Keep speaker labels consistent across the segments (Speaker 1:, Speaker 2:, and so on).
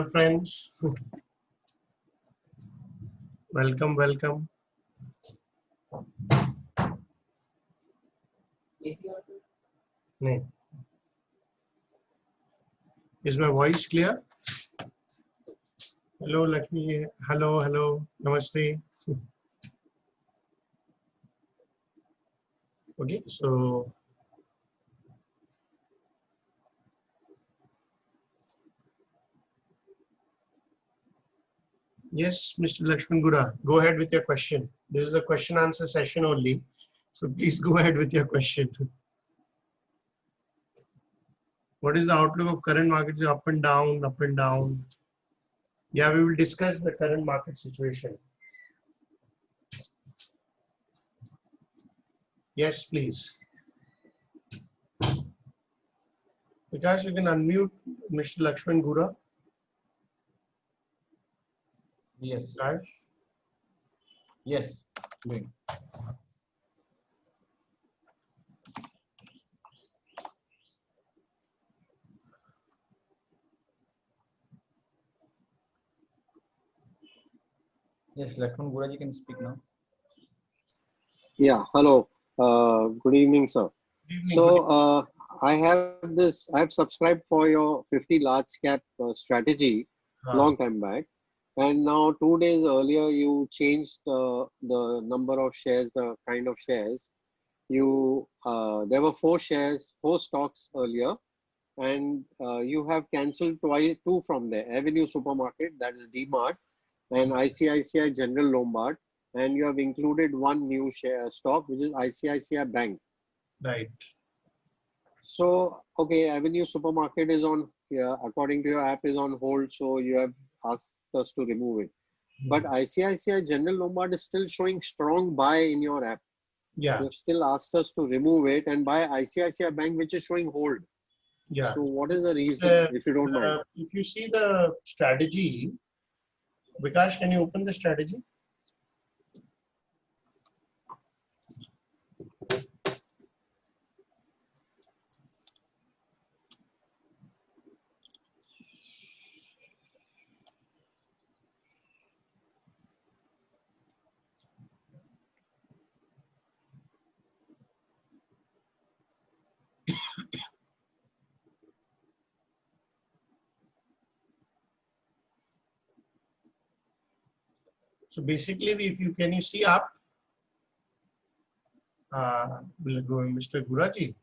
Speaker 1: friends. Welcome, welcome. No. Is my voice clear? Hello, Lakshmi. Hello, hello. Namaste. Okay, so yes, Mr. Lakshman Gura, go ahead with your question. This is a question answer session only. So please go ahead with your question. What is the outlook of current markets? Up and down, up and down. Yeah, we will discuss the current market situation. Yes, please. Vikas, you can unmute Mr. Lakshman Gura.
Speaker 2: Yes.
Speaker 1: Vikas?
Speaker 2: Yes. Doing. Yes, Lakshman Gura, you can speak now.
Speaker 3: Yeah, hello. Good evening, sir.
Speaker 1: Good evening.
Speaker 3: So I've subscribed for your 50 large cap strategy long time back. And now 2 days earlier, you changed the number of shares, the kind of shares. There were 4 stocks earlier, and you have cancelled two from there. Avenue Supermarket, that is DMart, and ICICI General Lombard, and you have included one new stock, which is ICICI Bank.
Speaker 1: Right.
Speaker 3: So, okay, Avenue Supermarket is on, according to your app, is on hold, so you have asked us to remove it. But ICICI General Lombard is still showing strong buy in your app.
Speaker 1: Yeah.
Speaker 3: You've still asked us to remove it and buy ICICI Bank, which is showing hold.
Speaker 1: Yeah.
Speaker 3: So what is the reason, if you don't mind?
Speaker 1: If you see the strategy, Vikas, can you open the strategy? So basically, if you can you see up? We'll go, Mr. Guraji.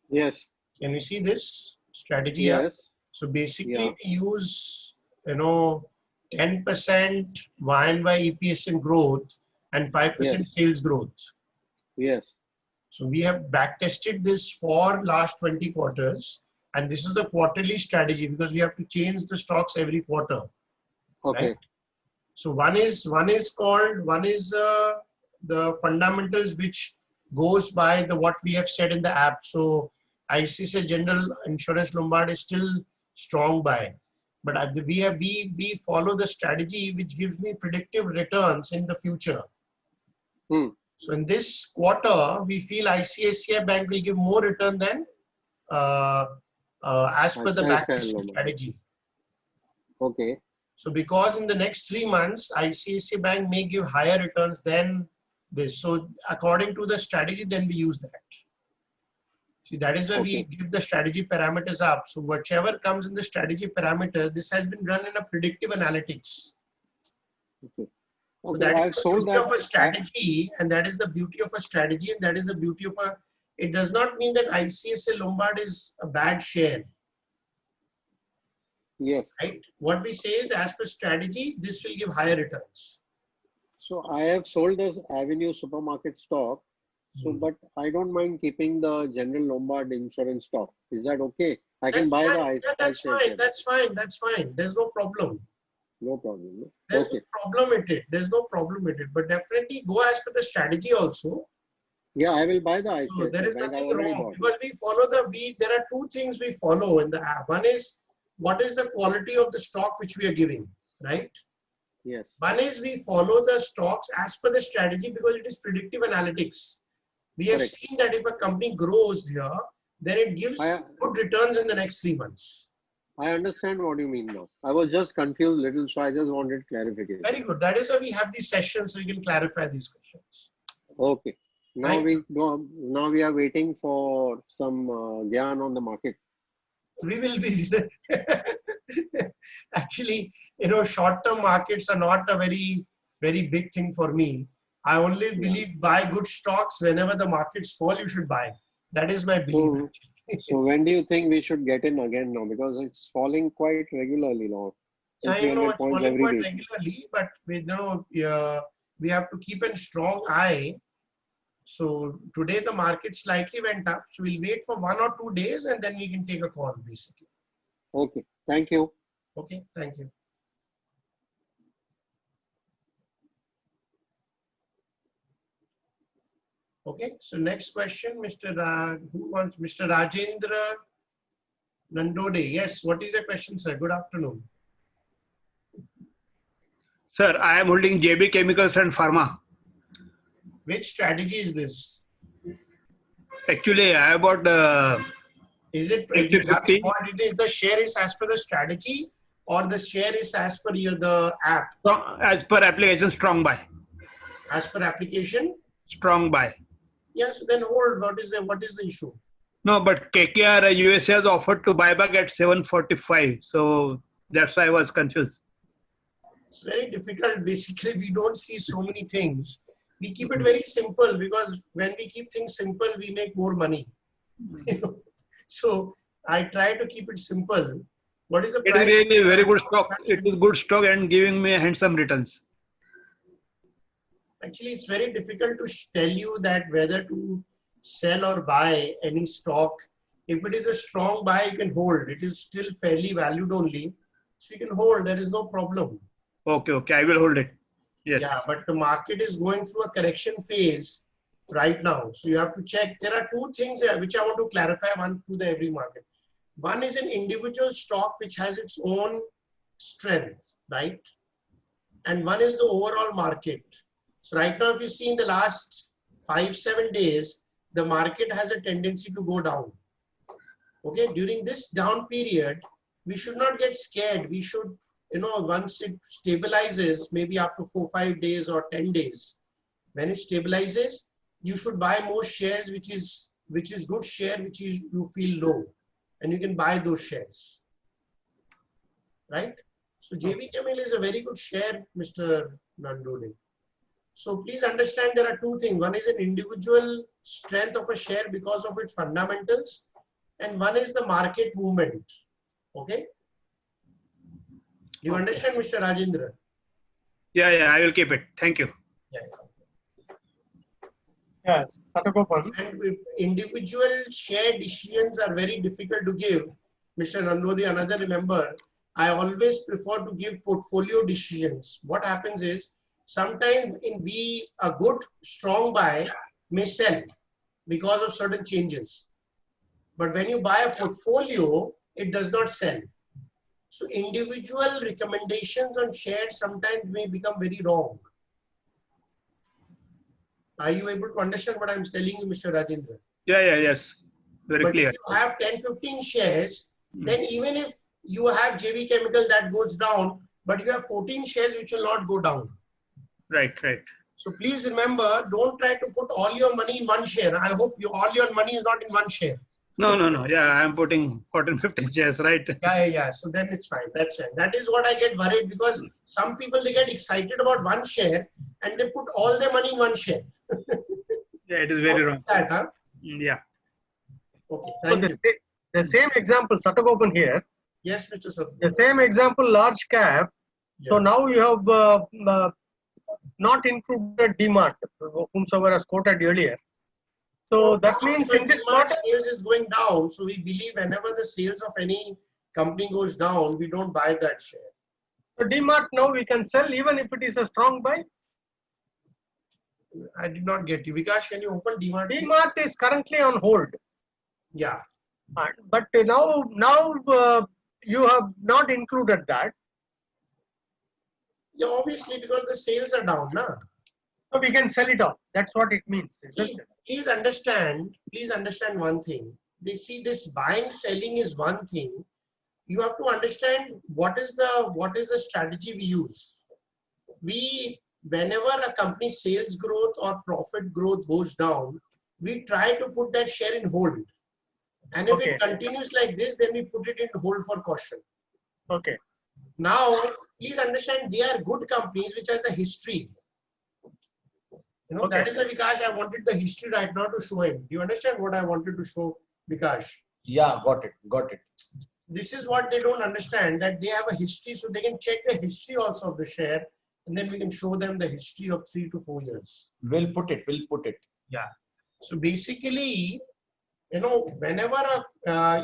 Speaker 3: Yes.
Speaker 1: Can you see this strategy?
Speaker 3: Yes.
Speaker 1: Up? So basically, we use 10% Y&Y EPS in growth and 5% sales growth.
Speaker 3: Yes.
Speaker 1: So we have back tested this for last 20 quarters, and this is a quarterly strategy because we have to change the stocks every quarter.
Speaker 3: Okay.
Speaker 1: Right? So one is the fundamentals, which goes by what we have said in the app. So ICICI General Insurance Lombard is still strong buy, but we follow the strategy which gives me predictive returns in the future. So in this quarter, we feel ICICI Bank will give more return than as per the backtested strategy.
Speaker 3: Okay.
Speaker 1: So because in the next 3 months, ICICI Bank may give higher returns than this. So according to the strategy, then we use that. See, that is why we give the strategy parameters up. So whichever comes in the strategy parameters, this has been run in a predictive analytics.
Speaker 3: Okay.
Speaker 1: So that is the beauty of a strategy, and that is the beauty of a strategy, and that is the beauty of it does not mean that ICICI Lombard is a bad share.
Speaker 3: Yes.
Speaker 1: Right. What we say is that as per strategy, this will give higher returns.
Speaker 3: So I have sold this Avenue Supermarket stock. So, but I don't mind keeping the General Lombard insurance stock. Is that okay? I can buy the ICICI.
Speaker 1: That's fine. That's fine. That's fine. There's no problem.
Speaker 3: No problem. No?
Speaker 1: There's no problem with it. There's no problem with it. But definitely go as per the strategy also.
Speaker 3: Yeah, I will buy the ICICI.
Speaker 1: So there is nothing wrong because we follow there are 2 things we follow in the app. One is what is the quality of the stock which we are giving, right?
Speaker 3: Yes.
Speaker 1: One is we follow the stocks as per the strategy because it is predictive analytics. We have seen that if a company grows here, then it gives good returns in the next 3 months.
Speaker 3: I understand what you mean now. I was just confused little, so I just wanted clarification.
Speaker 1: Very good. That is why we have these sessions so we can clarify these questions.
Speaker 3: Okay. Now
Speaker 1: Right.
Speaker 3: now we are waiting for some gyan on the market.
Speaker 1: We will be actually, short-term markets are not a very, very big thing for me. I only believe buy good stocks whenever the markets fall, you should buy. That is my belief.
Speaker 3: So, so when do you think we should get in again now? Because it's falling quite regularly now.
Speaker 1: I know
Speaker 3: 300
Speaker 1: it's
Speaker 3: points
Speaker 1: falling
Speaker 3: every
Speaker 1: quite
Speaker 3: week.
Speaker 1: regularly, but we have to keep a strong eye. So today the market slightly went up. So we'll wait for 1 or 2 days and then we can take a call basically.
Speaker 3: Okay. Thank you.
Speaker 1: Okay, thank you. Okay, so next question, who wants Mr. Rajendra Nandode. Yes, what is your question, sir? Good afternoon.
Speaker 4: Sir, I am holding JB Chemicals and Pharma.
Speaker 1: Which strategy is this?
Speaker 4: Actually, I bought
Speaker 1: Is it
Speaker 4: Active 50.
Speaker 1: what it is? The share is as per the strategy, or the share is as per the app?
Speaker 4: As per application, strong buy.
Speaker 1: As per application?
Speaker 4: Strong buy.
Speaker 1: Yes, then hold. What is the issue?
Speaker 4: No, but KKR USA has offered to buy back at 745. So that's why I was confused.
Speaker 1: It's very difficult. Basically, we don't see so many things. We keep it very simple because when we keep things simple, we make more money. So I try to keep it simple. What is the
Speaker 4: It
Speaker 1: price?
Speaker 4: is really very good stock. It is good stock and giving me handsome returns.
Speaker 1: Actually, it's very difficult to tell you that whether to sell or buy any stock. If it is a strong buy, you can hold. It is still fairly valued only. So you can hold. There is no problem.
Speaker 4: Okay, I will hold it. Yes.
Speaker 1: Yeah, but the market is going through a correction phase right now. So you have to check. There are two things which I want to clarify one to the every market. One is an individual stock which has its own strength, right? And one is the overall market. So right now, if you see in the last 5-7 days, the market has a tendency to go down. Okay, during this down period, we should not get scared. We should, once it stabilizes, maybe after 4-5 days or 10 days, when it stabilizes, you should buy more shares, which is good share, which is you feel low, and you can buy those shares, right? So JB Chemical is a very good share, Mr. Nandode. So please understand there are two things. One is an individual strength of a share because of its fundamentals, and one is the market movement. Okay? You understand, Mr. Rajendra?
Speaker 4: Yeah, I will keep it. Thank you.
Speaker 1: Yeah.
Speaker 5: Yes, Satagopan.
Speaker 1: And individual share decisions are very difficult to give. Mr. Nandode, another remember, I always prefer to give portfolio decisions. What happens is, sometimes a good strong buy may sell because of certain changes. But when you buy a portfolio, it does not sell. So individual recommendations on shares sometimes may become very wrong. Are you able to understand what I'm telling you, Mr. Rajendra?
Speaker 4: Yes. Very
Speaker 1: But
Speaker 4: clear.
Speaker 1: if you have 10-15 shares, then even if you have JB Chemical that goes down, but you have 14 shares which will not go down.
Speaker 4: Right.
Speaker 1: So please remember, don't try to put all your money in one share. I hope all your money is not in one share.
Speaker 4: No. Yeah, I am putting 14-15 shares, right?
Speaker 1: Yeah. So then it's fine. That's fine. That is what I get worried because some people, they get excited about one share and they put all their money in one share.
Speaker 4: Yeah, it is very wrong.
Speaker 1: That, huh?
Speaker 4: Yeah.
Speaker 1: Okay,
Speaker 5: So
Speaker 1: thank you.
Speaker 5: the same example, Satagopan here.
Speaker 1: Yes, Mr. Sir.
Speaker 5: The same example, large cap.
Speaker 1: Yeah.
Speaker 5: So now you have not included DMart, whomsoever has quoted earlier. So that means in this
Speaker 1: Market
Speaker 5: quarter,
Speaker 1: sales is going down. So we believe whenever the sales of any company goes down, we don't buy that share.
Speaker 5: so DMart now we can sell even if it is a strong buy.
Speaker 1: I did not get you. Vikash, can you open DMart?
Speaker 5: DMart is currently on hold.
Speaker 1: Yeah.
Speaker 5: But now you have not included that.
Speaker 1: Yeah, obviously because the sales are down, na?
Speaker 5: So we can sell it off. That's what it means, isn't it?
Speaker 1: Please understand one thing. They see this buying, selling is one thing. you have to understand what is the strategy we use. Whenever a company's sales growth or profit growth goes down, we try to put that share in hold. And if
Speaker 5: Okay.
Speaker 1: it continues like this, then we put it in hold for caution.
Speaker 5: Okay.
Speaker 1: Now, please understand, they are good companies which has a history. You know,
Speaker 5: Okay.
Speaker 1: that is why, Vikash, I wanted the history right now to show him. Do you understand what I wanted to show, Vikash?
Speaker 2: Yeah, got it. Got it.
Speaker 1: This is what they don't understand, that they have a history, so they can check the history also of the share, and then we can show them the history of 3 to 4 years.
Speaker 2: We'll put it. We'll put it.
Speaker 1: Yeah. So basically, you know, whenever,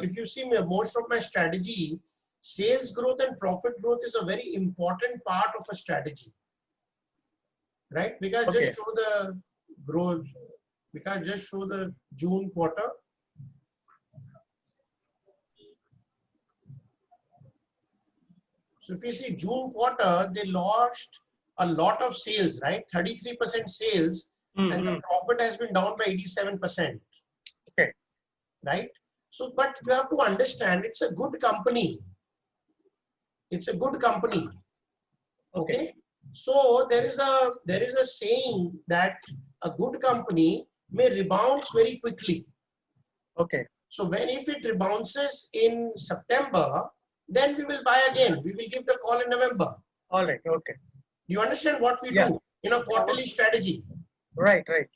Speaker 1: if you see most of my strategy, sales growth and profit growth is a very important part of a strategy. Right? Because
Speaker 5: Okay.
Speaker 1: just show the growth, because just show the June quarter. So if you see June quarter, they lost a lot of sales, right? 33% sales, and the profit has been down by 87%.
Speaker 5: Okay.
Speaker 1: Right? So, but you have to understand, it's a good company. It's a good company. Okay. So there is a saying that a good company may rebounds very quickly.
Speaker 5: Okay.
Speaker 1: So when if it rebounds in September, then we will buy again. We will give the call in November.
Speaker 5: All right. Okay.
Speaker 1: Do you understand what we
Speaker 5: Yeah.
Speaker 1: do in a quarterly strategy?
Speaker 5: Right. Right.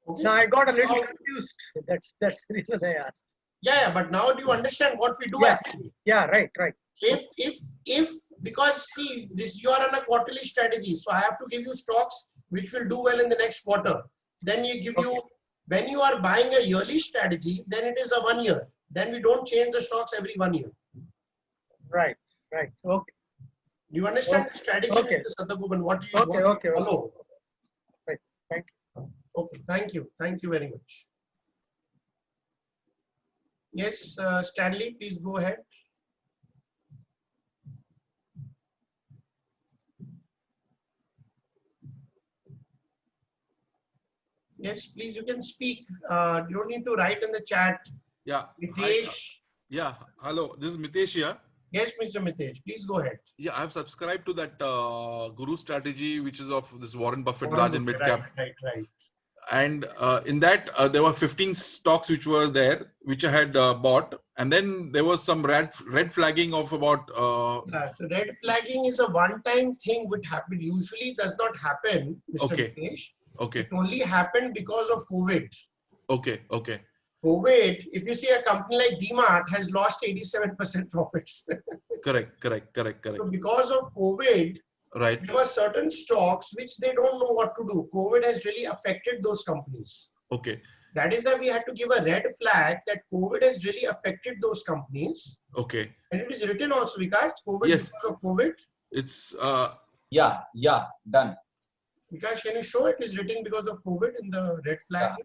Speaker 1: Okay.
Speaker 5: Now I got a little
Speaker 1: Now-
Speaker 5: confused. That's the reason I asked.
Speaker 1: yeah, but now do you understand what we do
Speaker 5: Yeah.
Speaker 1: actually?
Speaker 5: Yeah. Right. Right.
Speaker 1: If because see this, you are on a quarterly strategy, so I have to give you stocks which will do well in the next quarter. Then you give you, when you are buying a yearly strategy, then it is a 1 year. Then we don't change the stocks every 1 year.
Speaker 5: Right. Right. Okay.
Speaker 1: Do you understand the strategy,
Speaker 5: Okay.
Speaker 1: Mr. Satagopan? What do you
Speaker 5: Okay.
Speaker 1: want
Speaker 5: Okay.
Speaker 1: to follow?
Speaker 5: Right. Thank
Speaker 1: you. Okay. Thank you. Thank you very much. Yes, Stanley, please go ahead. Yes, please, you can speak. You don't need to write in the chat.
Speaker 6: Yeah.
Speaker 1: Mitesh.
Speaker 6: Yeah. Hello. This is Mitesh here.
Speaker 1: Yes, Mr. Mitesh, please go ahead.
Speaker 6: Yeah, I have subscribed to that Guru strategy, which is of this Warren Buffett,
Speaker 1: Warren
Speaker 6: large and mid
Speaker 1: Buffett,
Speaker 6: cap.
Speaker 1: Right.
Speaker 6: And in that, there were 15 stocks which were there, which I had bought. And then there was some red flagging of about.
Speaker 1: Yeah, so red flagging is a one-time thing which happened. Usually does not happen, Mr.
Speaker 6: Okay.
Speaker 1: Mitesh.
Speaker 6: Okay.
Speaker 1: It only happened because of COVID.
Speaker 6: Okay.
Speaker 1: COVID, if you see a company like DMart has lost 87% profits.
Speaker 6: Correct.
Speaker 1: So because of COVID,
Speaker 6: Right.
Speaker 1: there were certain stocks which they don't know what to do. COVID has really affected those companies.
Speaker 6: Okay.
Speaker 1: That is why we had to give a red flag that COVID has really affected those companies.
Speaker 6: Okay.
Speaker 1: And it is written also, Vikas, COVID
Speaker 6: Yes.
Speaker 1: because of COVID.
Speaker 6: It's
Speaker 2: Yeah. Done.
Speaker 1: Vikas, can you show it is written because of COVID in the red flag?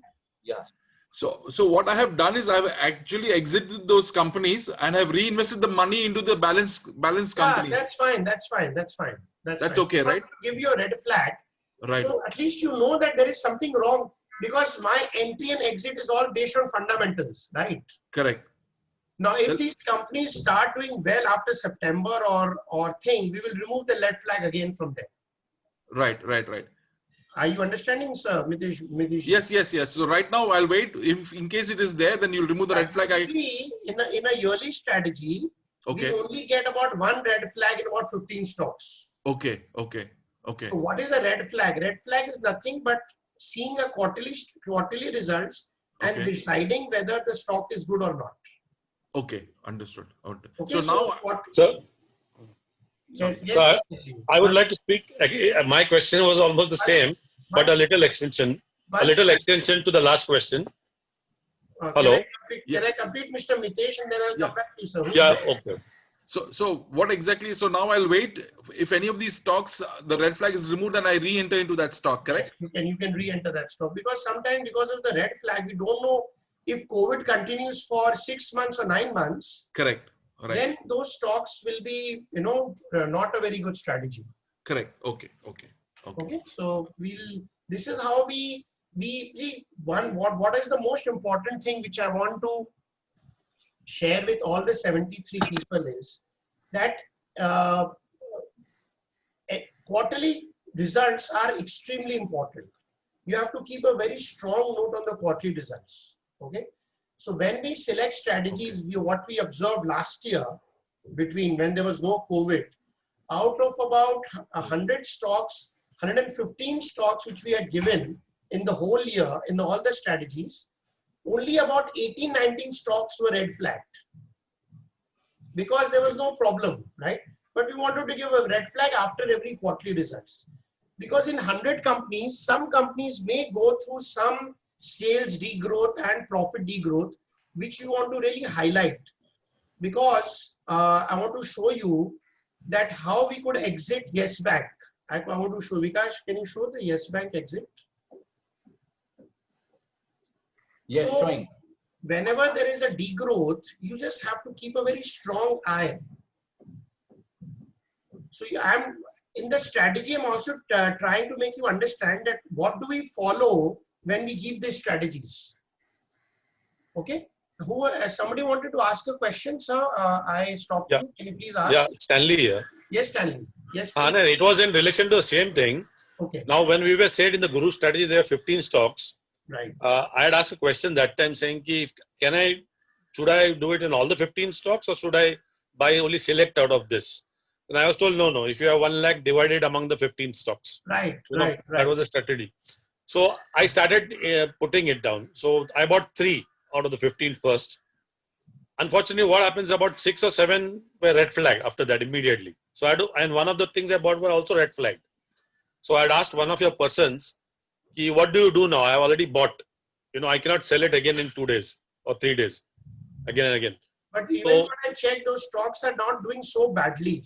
Speaker 2: Yeah.
Speaker 6: so what I have done is I have actually exited those companies and have reinvested the money into the balanced companies.
Speaker 1: That's fine. That's fine.
Speaker 6: That's okay, right?
Speaker 1: Give you a red flag.
Speaker 6: Right.
Speaker 1: So at least you know that there is something wrong, because my entry and exit is all based on fundamentals, right?
Speaker 6: Correct.
Speaker 1: Now, if
Speaker 6: Well-
Speaker 1: these companies start doing well after September or thing, we will remove the red flag again from there.
Speaker 6: Right.
Speaker 1: Are you understanding, sir, Mitesh?
Speaker 6: Yes. So right now I'll wait. If in case it is there, then you'll remove the red flag.
Speaker 1: Actually, in a yearly strategy,
Speaker 6: Okay.
Speaker 1: we only get about one red flag in about 15 stocks.
Speaker 6: Okay.
Speaker 1: So what is a red flag? Red flag is nothing but seeing a quarterly results and
Speaker 6: Okay.
Speaker 1: deciding whether the stock is good or not.
Speaker 6: Okay. Understood.
Speaker 1: Okay,
Speaker 6: So now,
Speaker 1: what?
Speaker 7: Sir,
Speaker 1: Yes,
Speaker 7: Sir,
Speaker 1: yes,
Speaker 7: I would like to speak. My question was almost the same, but a little extension. A little extension to the last question. Hello?
Speaker 1: Can I complete, Mr. Mitesh, and then I'll
Speaker 6: Yeah.
Speaker 1: come back to you, sir?
Speaker 7: Yeah, okay.
Speaker 6: so what exactly? So now I'll wait. If any of these stocks, the red flag is removed, then I re-enter into that stock. Correct?
Speaker 1: Yes, you can re-enter that stock, because sometimes because of the red flag, we don't know if COVID continues for 6 months or 9 months.
Speaker 6: Correct. Right.
Speaker 1: Then those stocks will be, not a very good strategy.
Speaker 6: Correct. Okay.
Speaker 1: Okay, so this is how what is the most important thing which I want to share with all the 73 people is that quarterly results are extremely important. You have to keep a very strong note on the quarterly results. Okay. So when we select strategies, what we observed last year between when there was no COVID, out of about 100 stocks, 115 stocks which we had given in the whole year in all the strategies, only about 18, 19 stocks were red flagged because there was no problem, right? But we wanted to give a red flag after every quarterly results. Because in 100 companies, some companies may go through some sales degrowth and profit degrowth, which we want to really highlight. Because I want to show you that how we could exit Yes Bank. I want to show, Vikash, can you show the Yes Bank exit?
Speaker 2: Yes,
Speaker 1: So,
Speaker 2: showing.
Speaker 1: whenever there is a degrowth, you just have to keep a very strong eye. So I'm in the strategy, I'm also trying to make you understand that what do we follow when we give these strategies. Okay. Who somebody wanted to ask a question, sir? I stopped
Speaker 7: Yeah.
Speaker 1: you. Can you please ask?
Speaker 7: Yeah, Stanley here.
Speaker 1: Yes, Stanley. Yes, please.
Speaker 7: Anand, it was in relation to the same thing.
Speaker 1: Okay.
Speaker 7: Now, when we were said in the Guru strategy, there are 15 stocks.
Speaker 1: Right.
Speaker 7: I had asked a question that time saying, should I do it in all the 15 stocks or should I buy only select out of this? And I was told, no. If you have 1 lakh, divided among the 15 stocks.
Speaker 1: Right.
Speaker 7: You know,
Speaker 1: Right.
Speaker 7: That was the strategy. So I started putting it down. So I bought 3 out of the 15 first. Unfortunately, what happens, about 6 or 7 were red flag after that immediately. So and one of the things I bought were also red flagged. So I had asked one of your persons, what do you do now? I have already bought. I cannot sell it again in 2 days or 3 days, again and again.
Speaker 1: But even when I check, those stocks are not doing so badly.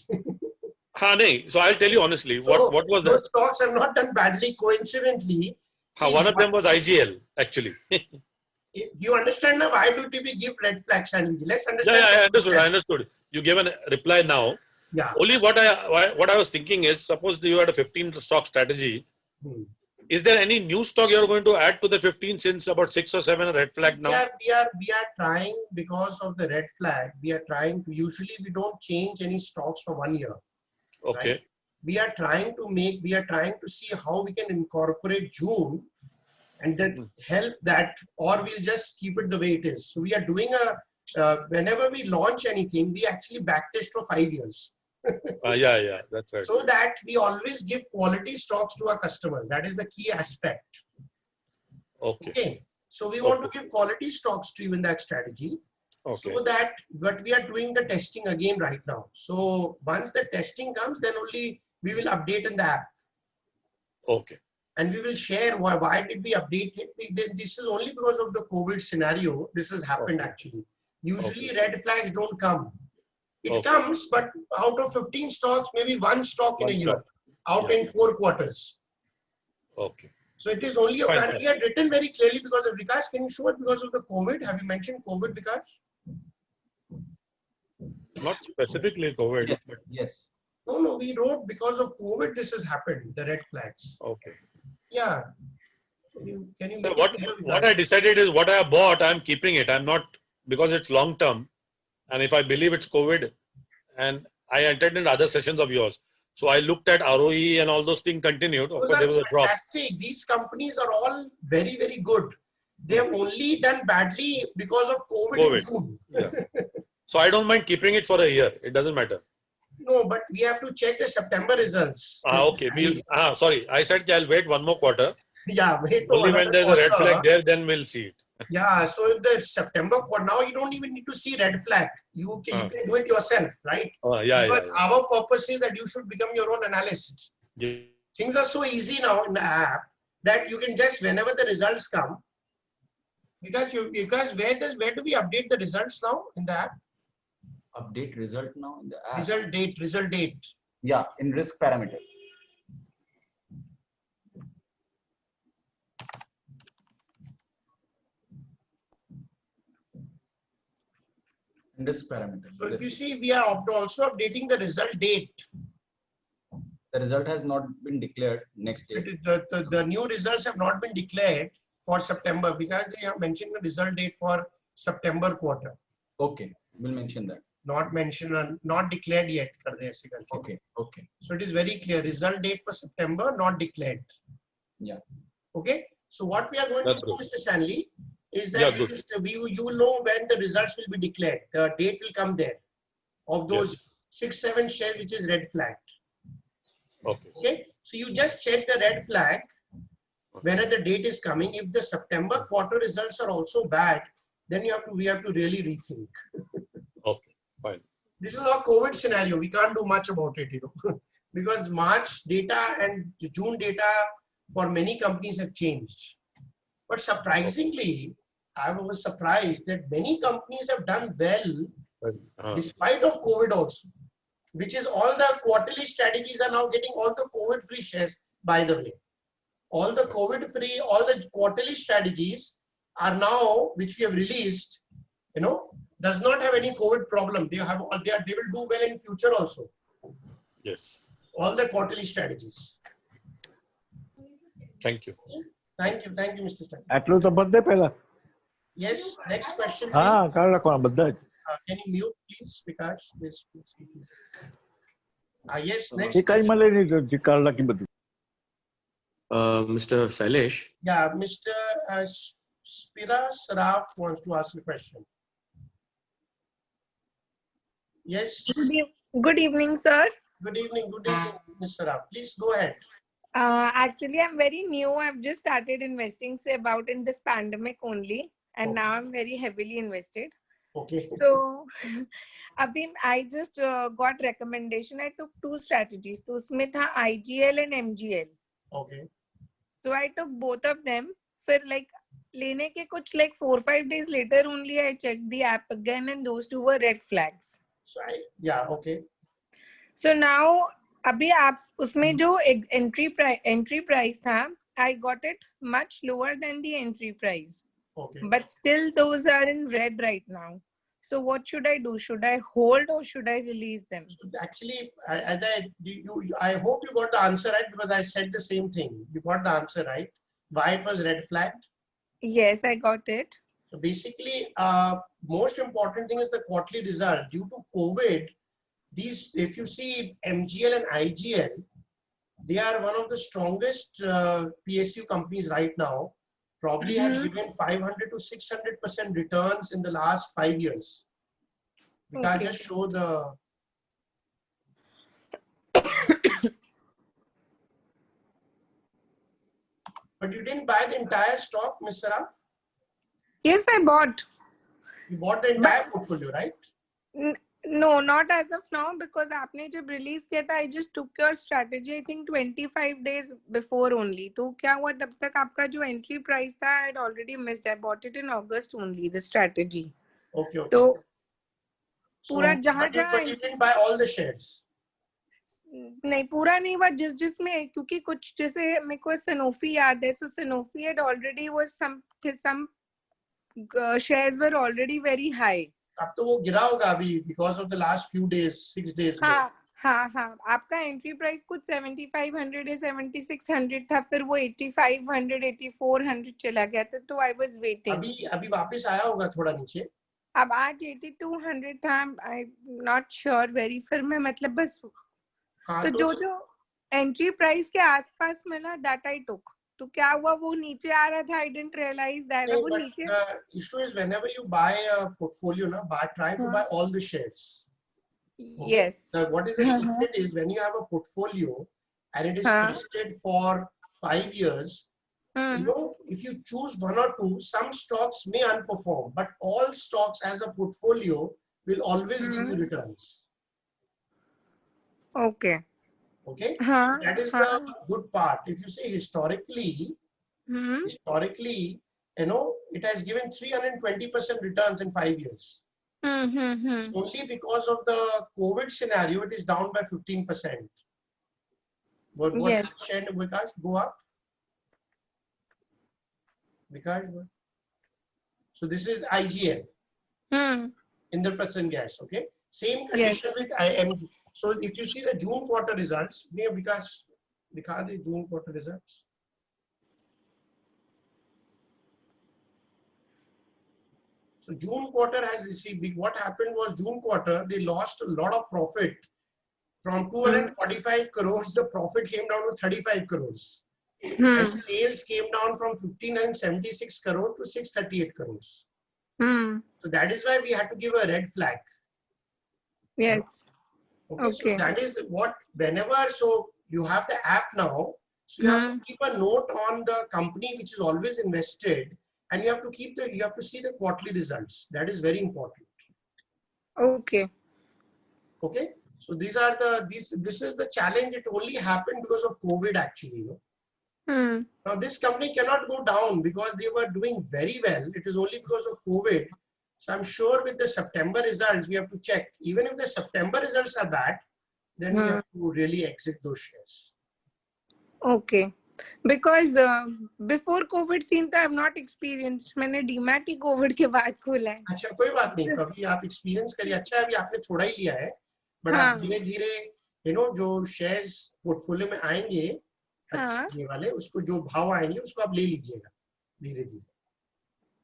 Speaker 7: So I'll tell you honestly, what was
Speaker 1: those
Speaker 7: that?
Speaker 1: stocks have not done badly coincidentally.
Speaker 7: One of them was IGL, actually.
Speaker 1: You understand now why do we give red flags? Let's understand.
Speaker 7: Yeah, I understood. You gave a reply now.
Speaker 1: Yeah.
Speaker 7: Only what I was thinking is, suppose you had a 15 stock strategy. Is there any new stock you're going to add to the 15 since about 6 or 7 are red flag now?
Speaker 1: We are trying, because of the red flag, we are trying to, usually we don't change any stocks for 1 year.
Speaker 7: Okay.
Speaker 1: Right? We are trying to see how we can incorporate June and then help that, or we'll just keep it the way it is. So we are doing whenever we launch anything, we actually backtest for 5 years.
Speaker 7: Yeah, that's right.
Speaker 1: So that we always give quality stocks to our customers. That is the key aspect. Okay. So we want to give quality stocks to you in that strategy.
Speaker 7: Okay.
Speaker 1: So that what we are doing the testing again right now. So once the testing comes, then only we will update in the app.
Speaker 7: Okay.
Speaker 1: And we will share why did we update it. This is only because of the COVID scenario. This has happened actually. Usually red flags don't come. It comes, but out of 15 stocks, maybe 1 stock in a year, in 4 quarters.
Speaker 7: Okay.
Speaker 1: So it is only, and we had written very clearly because of Vikash. Can you show it because of the COVID? Have you mentioned COVID, Vikash?
Speaker 7: Not specifically COVID.
Speaker 2: Yes. Yes.
Speaker 1: No, we wrote because of COVID, this has happened, the red flags.
Speaker 7: Okay.
Speaker 1: Yeah. Can you make
Speaker 7: what I decided is what I bought, I'm keeping it. I'm not, because it's long term. And if I believe it's COVID, and I attended other sessions of yours. So I looked at ROE and all those things continued. Of course, there was a drop.
Speaker 1: Fantastic. These companies are all very, very good. They have only done badly because of COVID. In June.
Speaker 7: Yeah. So I don't mind keeping it for a year. It doesn't matter.
Speaker 1: No, but we have to check the September results.
Speaker 7: Okay. Sorry. I said I'll wait 1 more quarter.
Speaker 1: Yeah, wait for
Speaker 7: only when there's a red flag there, then we'll see it.
Speaker 1: Yeah, so if the September quarter, now you don't even need to see red flag. You can do it yourself, right? But our purpose is that you should become your own analyst.
Speaker 7: Yeah.
Speaker 1: Things are so easy now in the app that you can just, whenever the results come, because where do we update the results now in the app?
Speaker 2: Update result now in the app.
Speaker 1: Result date.
Speaker 2: Yeah, in risk parameter. Risk parameter.
Speaker 1: So if you see, we are also updating the result date.
Speaker 2: The result has not been declared next day.
Speaker 1: The new results have not been declared for September because they have mentioned the result date for September quarter.
Speaker 2: Okay, we'll mention that.
Speaker 1: Not mentioned and not declared yet. कर दे ऐसे करके.
Speaker 2: Okay, okay.
Speaker 1: So it is very clear. Result date for September not declared.
Speaker 2: Yeah.
Speaker 1: Okay. So what we are going
Speaker 7: That's
Speaker 1: to do,
Speaker 7: good.
Speaker 1: Mr. Stanley, is
Speaker 7: Yeah,
Speaker 1: that
Speaker 7: good.
Speaker 1: you will know when the results will be declared. The date will come there of those
Speaker 7: Yes.
Speaker 1: 6-7 shares which is red flagged.
Speaker 7: Okay.
Speaker 1: Okay. So you just check the red flag whenever the date is coming. If the September quarter results are also bad, then we have to really rethink.
Speaker 7: Okay. Fine.
Speaker 1: This is our COVID scenario. We can't do much about it, because March data and June data for many companies have changed. But surprisingly, I was surprised that many companies have done well despite of COVID also, which is all the quarterly strategies are now getting all the COVID-free shares, by the way. All the COVID-free, all the quarterly strategies are now, which we have released, does not have any COVID problem. They will do well in future also.
Speaker 7: Yes.
Speaker 1: All the quarterly strategies.
Speaker 7: Thank you.
Speaker 1: Thank you, Mr. Stan.
Speaker 8: આટલું તો બધે પહેલા
Speaker 1: Yes, next question.
Speaker 8: હા કાઢ રાખવાના બધા જ
Speaker 1: Can you mute, please, Vikash? Yes. Yes, next.
Speaker 8: એ કઈ મળે નહીં તો કાઢ રાખી બધું.
Speaker 9: Mr. Sailesh,
Speaker 1: Yeah, Mr. Spira Saraf wants to ask a question. Yes.
Speaker 10: Good evening, sir.
Speaker 1: Good evening, Ms. Saraf. Please go ahead.
Speaker 10: Actually, I'm very new. I've just started investing, say, about in this pandemic only. And
Speaker 1: Okay.
Speaker 10: now I'm very heavily invested.
Speaker 1: Okay.
Speaker 10: So, I just got recommendation. I took 2 strategies. So, usme tha IGL and MGL.
Speaker 1: Okay.
Speaker 10: So, I took both of them. For like, lene ke kuch like 4-5 days later only, I checked the app again and those 2 were red flags.
Speaker 1: So okay.
Speaker 10: So now, अभी आप उसमें जो entry price था, I got it much lower than the entry price.
Speaker 1: Okay.
Speaker 10: But still, those are in red right now. So what should I do? Should I hold or should I release them?
Speaker 1: Actually, I hope you got the answer right, because I said the same thing. You got the answer right. Why it was red flagged?
Speaker 10: Yes, I got it.
Speaker 1: So basically, most important thing is the quarterly result. Due to COVID, these, if you see MGL and IGL, they are one of the strongest PSU companies right now. Probably have given 500 to 600% returns in the last 5 years. We can just show the. But you didn't buy the entire stock, Ms. Saraf?
Speaker 10: Yes, I bought.
Speaker 1: You bought the entire portfolio, right?
Speaker 10: No, not as of now, because आपने जब release किया था, I just took your strategy, I think 25 days before only. तो क्या हुआ तब तक आपका जो entry price था, I had already missed. I bought it in August only, the strategy.
Speaker 1: Okay.
Speaker 10: तो
Speaker 1: So,
Speaker 10: पूरा जहाँ
Speaker 1: but you didn't buy all the shares.
Speaker 10: नहीं पूरा नहीं हुआ जिसमें, क्योंकि कुछ जैसे मेरे को Sanofi याद है, so Sanofi had already was some shares were already very high.
Speaker 1: अब तो वो गिरा होगा अभी because of the last few days, 6 days.
Speaker 10: हाँ आपका एंट्री प्राइस कुछ 7500 या 7600 था, फिर वो 8500 8400 चला गया था, तो आई वाज वेटिंग.
Speaker 1: अभी वापस आया होगा थोड़ा नीचे.
Speaker 10: अब आज 8200 था. आई नॉट श्योर वेरी. फिर मैं मतलब बस तो जो एंट्री प्राइस के आसपास मिला दैट आई टुक. तो क्या हुआ, वो नीचे आ रहा था, आई डिडंट रियलाइज दैट वो नीचे.
Speaker 1: The issue is whenever you buy a portfolio, try to buy all the shares.
Speaker 10: Okay? Yes.
Speaker 1: So what is the secret is when you have a portfolio and it is traded for 5 years, if you choose 1 or 2, some stocks may underperform, but all stocks as a portfolio will always give you returns.
Speaker 10: Okay.
Speaker 1: Okay. That is the good part. If you say historically, it has given 320% returns in 5 years. Only because of the COVID scenario, it is down by 15%. What
Speaker 10: yes.
Speaker 1: Share, Vikash, go up. Vikash, so this is IGL. Indraprasad Gas. Okay. Same condition with IMG. So if you see the June quarter results, Vikash, दिखा the June quarter results. So June quarter has received big. What happened was June quarter, they lost a lot of profit. From 245 crores, the profit came down to 35 crores. And sales came down from 1,576 crore to 638 crores. So that is why we had to give a red flag.
Speaker 10: Yes.
Speaker 1: Okay, so
Speaker 10: Okay.
Speaker 1: that is what, whenever, so you have the app now, so you have to keep a note on the company which is always invested, and you have to keep the, you have to see the quarterly results. That is very important.
Speaker 10: Okay.
Speaker 1: Okay, so these are the, this is the challenge. It only happened because of COVID actually, you know. Now this company cannot go down because they were doing very well. It is only because of COVID. So I'm sure with the September results, we have to check. Even if the September results are bad, then we have to really exit those shares.
Speaker 10: Okay. Because before COVID scene I have not experienced. मैंने demat ही Covid के बाद खोला है.
Speaker 1: अच्छा कोई बात नहीं, कभी आप एक्सपीरियंस करिए. अच्छा अभी आपने थोड़ा ही लिया है, बट आप धीरे धीरे यू नो जो शेयर्स पोर्टफोलियो में आएंगे अच्छे ये वाले, उसको जो भाव आएंगे उसको आप ले लीजिएगा धीरे धीरे.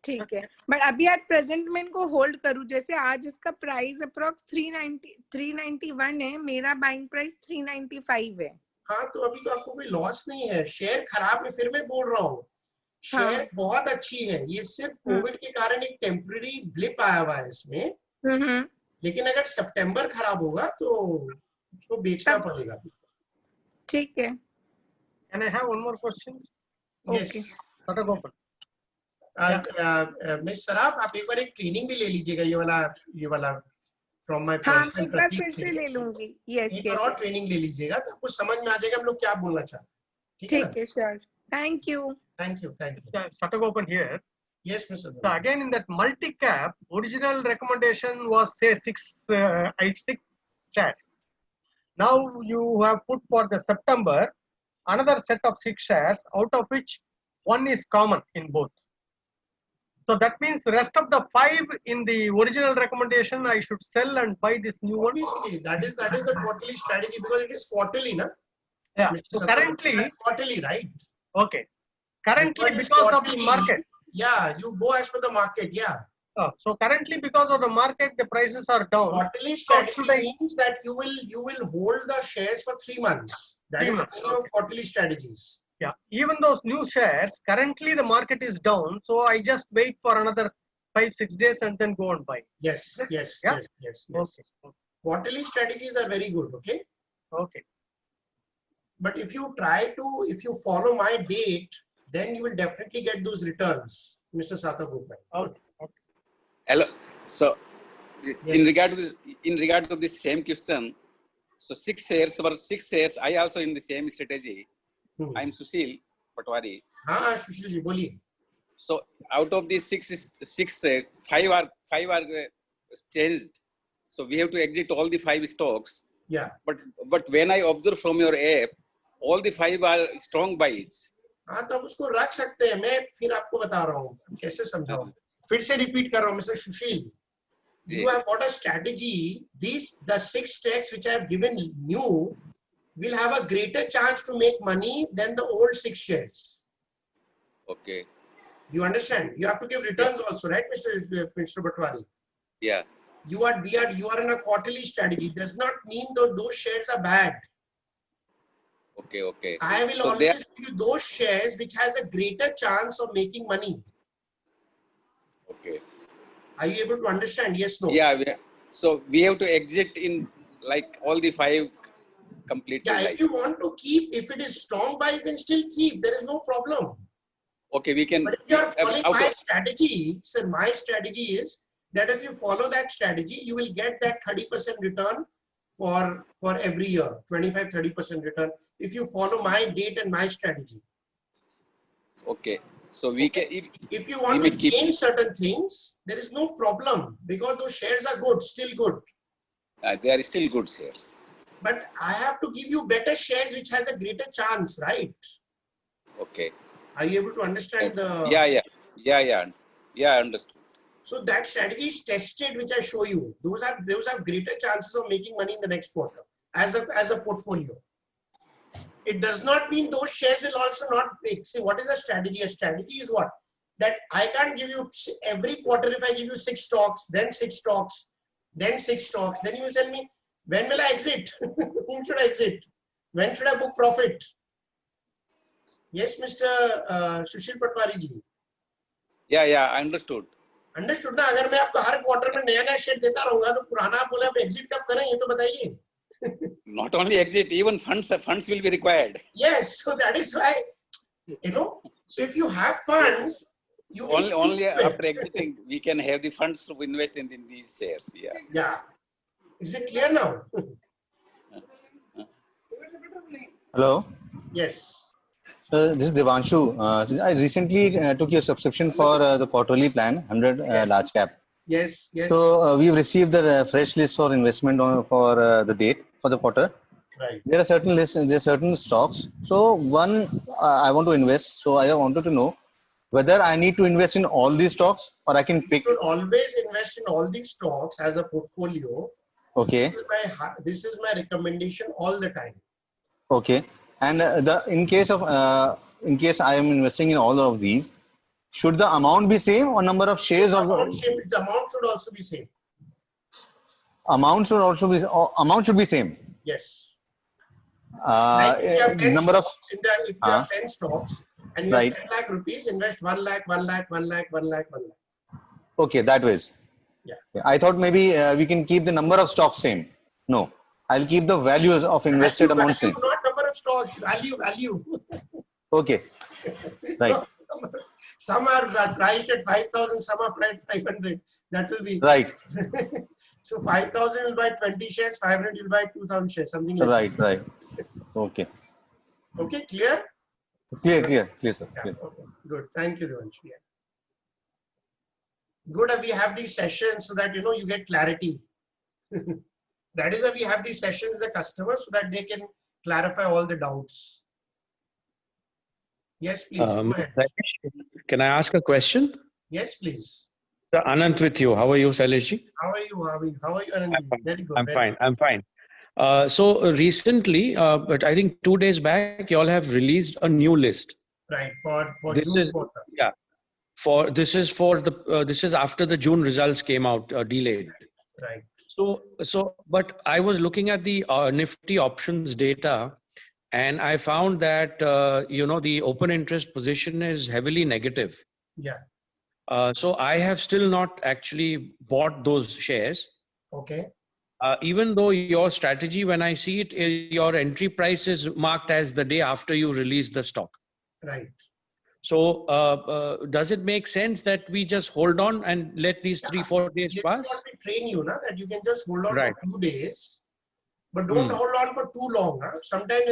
Speaker 10: ठीक है, बट अभी एट प्रेजेंट मैं इनको होल्ड करूं. जैसे आज इसका प्राइस अप्रोक्स 391 है, मेरा बाइंग प्राइस 395 है.
Speaker 1: हाँ तो अभी तो आपको कोई लॉस नहीं है. शेयर खराब है, फिर मैं बोल रहा हूँ शेयर बहुत अच्छी है. ये सिर्फ कोविड के कारण एक टेम्पररी ब्लिप आया हुआ है इसमें, लेकिन अगर सितंबर खराब होगा तो उसको बेचना पड़ेगा.
Speaker 10: ठीक है.
Speaker 5: Can I have one more question?
Speaker 1: Yes.
Speaker 5: Satagopan.
Speaker 1: Miss Saraf, आप एक बार एक ट्रेनिंग भी ले लीजिएगा ये वाला फ्रॉम माय
Speaker 10: हाँ,
Speaker 1: पर्सनल
Speaker 10: एक बार फिर से ले लूंगी. यस
Speaker 1: एक बार और ट्रेनिंग ले लीजिएगा तो आपको समझ में आ जाएगा हम लोग क्या बोलना चाहते हैं.
Speaker 10: ठीक है, sure. Thank you.
Speaker 1: Thank you.
Speaker 5: Satagopan here.
Speaker 1: Yes, Mr.
Speaker 5: So again in that multi-cap, original recommendation was say 6 shares. Now you have put for the September another set of 6 shares, out of which one is common in both. So that means the rest of the 5 in the original recommendation I should sell and buy this new one.
Speaker 1: Obviously, that is the quarterly strategy because it is quarterly, na?
Speaker 5: Yeah.
Speaker 1: Mr.
Speaker 5: So
Speaker 1: Satya,
Speaker 5: currently,
Speaker 1: that's quarterly, right?
Speaker 5: okay. Currently,
Speaker 1: Because it's
Speaker 5: because of the
Speaker 1: quarterly,
Speaker 5: market.
Speaker 1: Yeah, you go as per the market. Yeah.
Speaker 5: So currently, because of the market, the prices are down.
Speaker 1: Quarterly strategy means that you will hold the shares for 3 months. That is the meaning of quarterly strategies.
Speaker 5: Yeah, even those new shares, currently the market is down, so I just wait for another 5-6 days and then go and buy.
Speaker 1: Yes.
Speaker 5: Yeah?
Speaker 1: Yes.
Speaker 5: Okay.
Speaker 1: Quarterly strategies are very good. Okay.
Speaker 5: Okay.
Speaker 1: But if you follow my date, then you will definitely get those returns, Mr. Satagopan.
Speaker 5: Okay.
Speaker 9: Hello. So,
Speaker 1: Yes.
Speaker 9: in regard to this same question, so 6 shares. I also in the same strategy. I am Sushil Patwari.
Speaker 1: हाँ सुशील जी बोलिए.
Speaker 9: So out of these 6, 5 are changed. So we have to exit all the 5 stocks.
Speaker 1: Yeah.
Speaker 9: But when I observe from your app, all the 5 are strong buys.
Speaker 1: हाँ तो आप उसको रख सकते हैं. मैं फिर आपको बता रहा हूँ कैसे समझाऊँ. फिर से रिपीट कर रहा हूँ, mister Sushil. You have got a strategy. The 6 stocks which I have given you will have a greater chance to make money than the old 6 shares.
Speaker 9: Okay.
Speaker 1: You understand? You have to give returns also, right, Mr. Patwari?
Speaker 9: Yeah.
Speaker 1: You are in a quarterly strategy. Does not mean those shares are bad.
Speaker 9: Okay.
Speaker 1: I will always give you those shares which has a greater chance of making money.
Speaker 9: Okay.
Speaker 1: Are you able to understand? Yes, no?
Speaker 9: Yeah. So we have to exit in like all the 5 completely.
Speaker 1: Yeah, if you want to keep, if it is strong buy, you can still keep. There is no problem.
Speaker 9: Okay, we can.
Speaker 1: But if you are following my strategy, sir, my strategy is that if you follow that strategy, you will get that 30% return for every year, 25-30% return. If you follow my date and my strategy.
Speaker 9: Okay. So we can.
Speaker 1: If you want to gain certain things, there is no problem because those shares are good, still good.
Speaker 9: They are still good shares.
Speaker 1: But I have to give you better shares which has a greater chance, right?
Speaker 9: Okay.
Speaker 1: Are you able to understand the?
Speaker 9: Yeah. Understood.
Speaker 1: So that strategy is tested, which I show you. Those have greater chances of making money in the next quarter as a portfolio. It does not mean those shares will also not make. See, what is a strategy? A strategy is what? that I can't give you every quarter. If I give you 6 stocks, then 6 stocks, then 6 stocks, then you will tell me, when will I exit? Whom should I exit? When should I book profit? Yes, Mr. Sushil Patwari ji.
Speaker 9: Yeah, I understood.
Speaker 1: Understood ना? अगर मैं आपको हर quarter में नया share देता रहूंगा तो पुराना आप बोले आप एग्जिट कब करें ये तो बताइए.
Speaker 9: Not only exit, even funds will be required.
Speaker 1: Yes, so that is why, you know, so if you have funds, you
Speaker 9: Only after exiting we can have the funds to invest in these shares. Yeah.
Speaker 1: Yeah. Is it clear now?
Speaker 11: Hello.
Speaker 1: Yes.
Speaker 11: This is Devanshu. I recently took your subscription for the quarterly plan, 100 large cap.
Speaker 1: Yes.
Speaker 11: So we've received the fresh list for investment for the date for the quarter.
Speaker 1: Right.
Speaker 11: There are certain lists and there are certain stocks. So one, I want to invest. So I wanted to know whether I need to invest in all these stocks or I can pick.
Speaker 1: You should always invest in all these stocks as a portfolio.
Speaker 11: Okay.
Speaker 1: This is my recommendation all the time.
Speaker 11: Okay. And in case I am investing in all of these, should the amount be same or number of shares?
Speaker 1: The amount should also be same.
Speaker 11: Amount should be same.
Speaker 1: Yes. Like if you have 10
Speaker 11: number of
Speaker 1: stocks if you have 10 stocks and you have 10 lakh rupees, invest 1 lakh, 1 lakh, 1 lakh, 1 lakh, 1 lakh.
Speaker 11: Okay, that ways.
Speaker 1: Yeah.
Speaker 11: I thought maybe we can keep the number of stocks same. No, I'll keep the values of invested amount same.
Speaker 1: Not number of stocks, value.
Speaker 11: Okay. Right.
Speaker 1: Some are priced at 5,000, some are priced at 500. That will be
Speaker 11: right.
Speaker 1: So 5,000 will buy 20 shares, 500 will buy 2,000 shares, something like that.
Speaker 11: Right. Okay.
Speaker 1: Okay, clear?
Speaker 11: Clear, sir.
Speaker 1: Yeah,
Speaker 11: Clear.
Speaker 1: okay, good. Thank you, Devanshu. Yeah. Good. We have these sessions so that you get clarity. That is why we have these sessions with the customers so that they can clarify all the doubts. Yes, please. Go ahead.
Speaker 12: Can I ask a question?
Speaker 1: Yes, please.
Speaker 12: Anant with you. How are you, Shailesh?
Speaker 1: How are you, Anand? Very good.
Speaker 12: I'm fine. So recently, but I think 2 days back, you all have released a new list.
Speaker 1: Right, for
Speaker 12: This
Speaker 1: June
Speaker 12: is-
Speaker 1: quarter.
Speaker 12: Yeah. This is after the June results came out, delayed.
Speaker 1: Right.
Speaker 12: But I was looking at the Nifty options data, and I found that the open interest position is heavily negative.
Speaker 1: Yeah.
Speaker 12: So I have still not actually bought those shares.
Speaker 1: Okay.
Speaker 12: Even though your strategy, when I see it, your entry price is marked as the day after you release the stock.
Speaker 1: Right.
Speaker 12: So does it make sense that we just hold on and let these 3-4 days
Speaker 1: This is
Speaker 12: pass?
Speaker 1: what we train you, that you can just hold on
Speaker 12: Right.
Speaker 1: for 2 days, but don't hold on for too long. Sometimes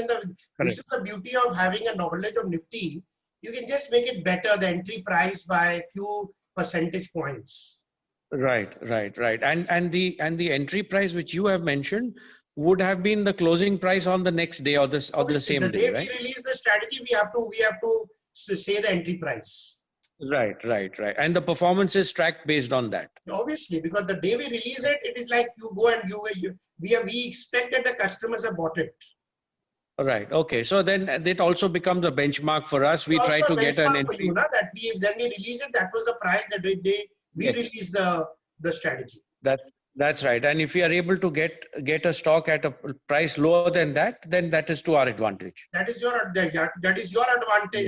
Speaker 1: this is the beauty of having a knowledge of Nifty. You can just make it better, the entry price by a few percentage points.
Speaker 12: Right. And the entry price which you have mentioned would have been the closing price on the next day or the same
Speaker 1: the
Speaker 12: day,
Speaker 1: day
Speaker 12: right?
Speaker 1: we release the strategy, we have to say the entry price.
Speaker 12: Right. And the performance is tracked based on that.
Speaker 1: Obviously, because the day we release it, it is like you go and we expect that the customers have bought it.
Speaker 12: Right. Okay. So then it also becomes a benchmark for us. We try
Speaker 1: Also
Speaker 12: to
Speaker 1: a
Speaker 12: get an
Speaker 1: benchmark for
Speaker 12: entry.
Speaker 1: you, when we release it, that was the price that we
Speaker 12: Yes.
Speaker 1: released the strategy.
Speaker 12: That's right. And if we are able to get a stock at a price lower than that, then that is to our advantage.
Speaker 1: That is your advantage,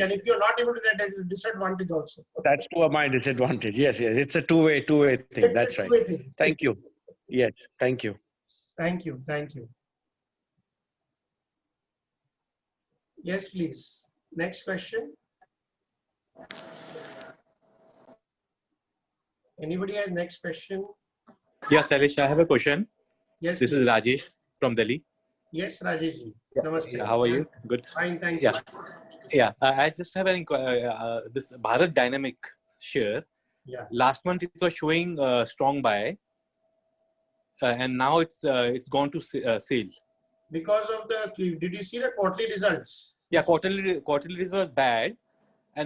Speaker 1: and if you're not able to, that is a disadvantage also.
Speaker 12: That's to my disadvantage. Yes. It's a two-way thing.
Speaker 1: It's
Speaker 12: That's
Speaker 1: a
Speaker 12: right.
Speaker 1: two-way thing.
Speaker 12: Thank you. Yes. Thank you.
Speaker 1: Thank you. Yes, please. Next question. Anybody has next question?
Speaker 13: Yes, Shailesh, I have a question.
Speaker 1: Yes.
Speaker 13: This
Speaker 1: please.
Speaker 13: is Rajesh from Delhi.
Speaker 1: Yes, Rajesh ji. Namaste.
Speaker 13: Yeah, how are you? Good.
Speaker 1: Fine, thank you.
Speaker 13: Yeah. I just have an this Bharat Dynamic share.
Speaker 1: Yeah.
Speaker 13: Last month it was showing strong buy, and now it's gone to sale.
Speaker 1: Because of did you see the quarterly results?
Speaker 13: Yeah, quarterly results were bad,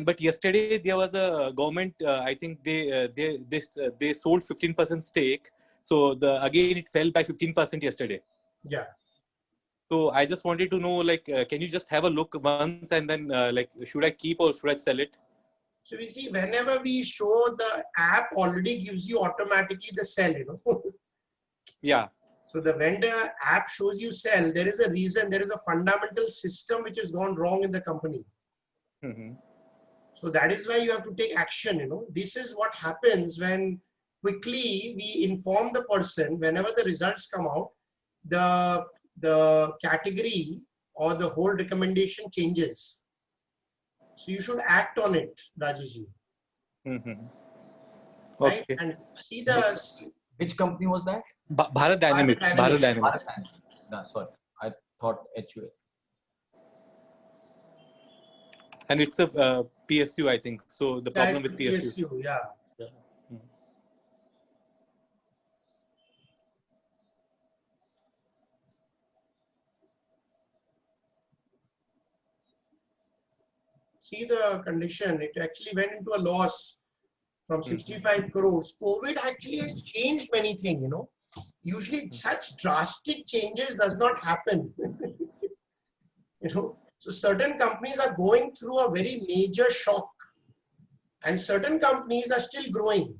Speaker 13: but yesterday there was a government. I think they sold 15% stake. So again it fell by 15% yesterday.
Speaker 1: Yeah.
Speaker 13: So I just wanted to know, can you just have a look once and then, should I keep or should I sell it?
Speaker 1: So we see whenever we show, the app already gives you automatically the sell,
Speaker 13: Yeah.
Speaker 1: So when the app shows you sell, there is a reason, there is a fundamental system which has gone wrong in the company. So that is why you have to take action, This is what happens when quickly we inform the person whenever the results come out, the category or the whole recommendation changes. So you should act on it, Rajeshji. Right?
Speaker 13: Okay.
Speaker 1: And see
Speaker 2: Which company was that?
Speaker 13: Bharat Dynamics. Bharat Dynamics.
Speaker 2: No, sorry, I thought HUL.
Speaker 13: And it's a PSU, I think. So the problem with PSU.
Speaker 1: Yeah. See the condition, it actually went into a loss from 65 crores. COVID actually has changed many things, Usually such drastic changes does not happen. So certain companies are going through a very major shock and certain companies are still growing.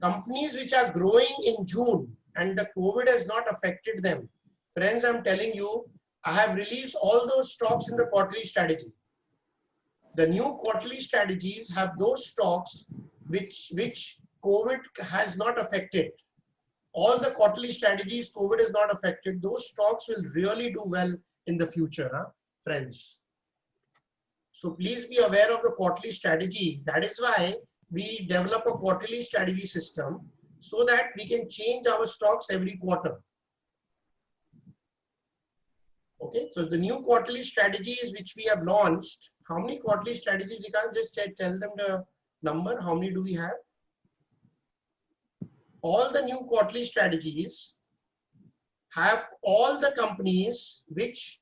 Speaker 1: Companies which are growing in June and the COVID has not affected them. Friends, I'm telling you, I have released all those stocks in the quarterly strategy. The new quarterly strategies have those stocks which COVID has not affected. All the quarterly strategies COVID has not affected. Those stocks will really do well in the future, friends. So please be aware of the quarterly strategy. That is why we develop a quarterly strategy system so that we can change our stocks every quarter. Okay, so the new quarterly strategies which we have launched, how many quarterly strategies? You can just tell them the number. How many do we have? All the new quarterly strategies have all the companies which,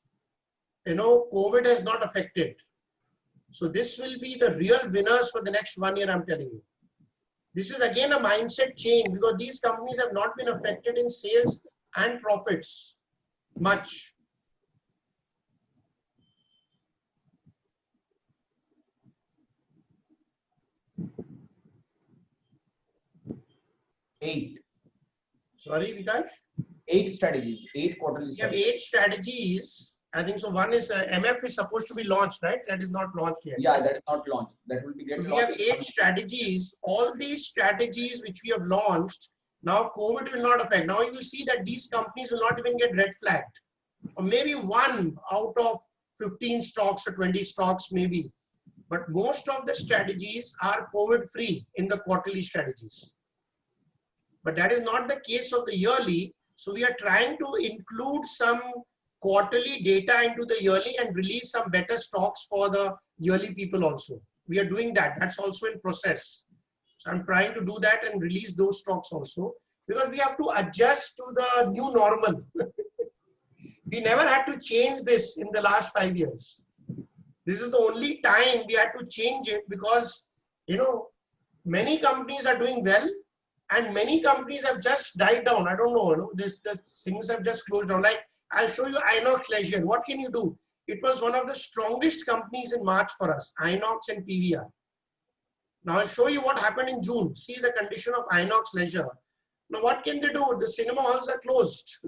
Speaker 1: COVID has not affected. So this will be the real winners for the next 1 year, I'm telling you. This is again a mindset change because these companies have not been affected in sales and profits much.
Speaker 2: Eight.
Speaker 1: Sorry, Vikash?
Speaker 2: 8 strategies, 8 quarterly
Speaker 1: We have
Speaker 2: strategies.
Speaker 1: 8 strategies. I think so. One is MF is supposed to be launched, right? That is not launched yet.
Speaker 2: Yeah, that is not launched. That will be get
Speaker 1: So we
Speaker 2: launched.
Speaker 1: have 8 strategies. All these strategies which we have launched, now COVID will not affect. Now you will see that these companies will not even get red flagged. Or maybe 1 out of 15 stocks or 20 stocks maybe. But most of the strategies are COVID free in the quarterly strategies. But that is not the case of the yearly. So we are trying to include some quarterly data into the yearly and release some better stocks for the yearly people also. We are doing that. That's also in process. So I'm trying to do that and release those stocks also because we have to adjust to the new normal. We never had to change this in the last 5 years. This is the only time we had to change it because, many companies are doing well and many companies have just died down. I don't know, the things have just closed down. Like I'll show you Inox Leisure. What can you do? It was one of the strongest companies in March for us, Inox and PVR. Now I'll show you what happened in June. See the condition of Inox Leisure. Now what can they do? The cinema halls are closed.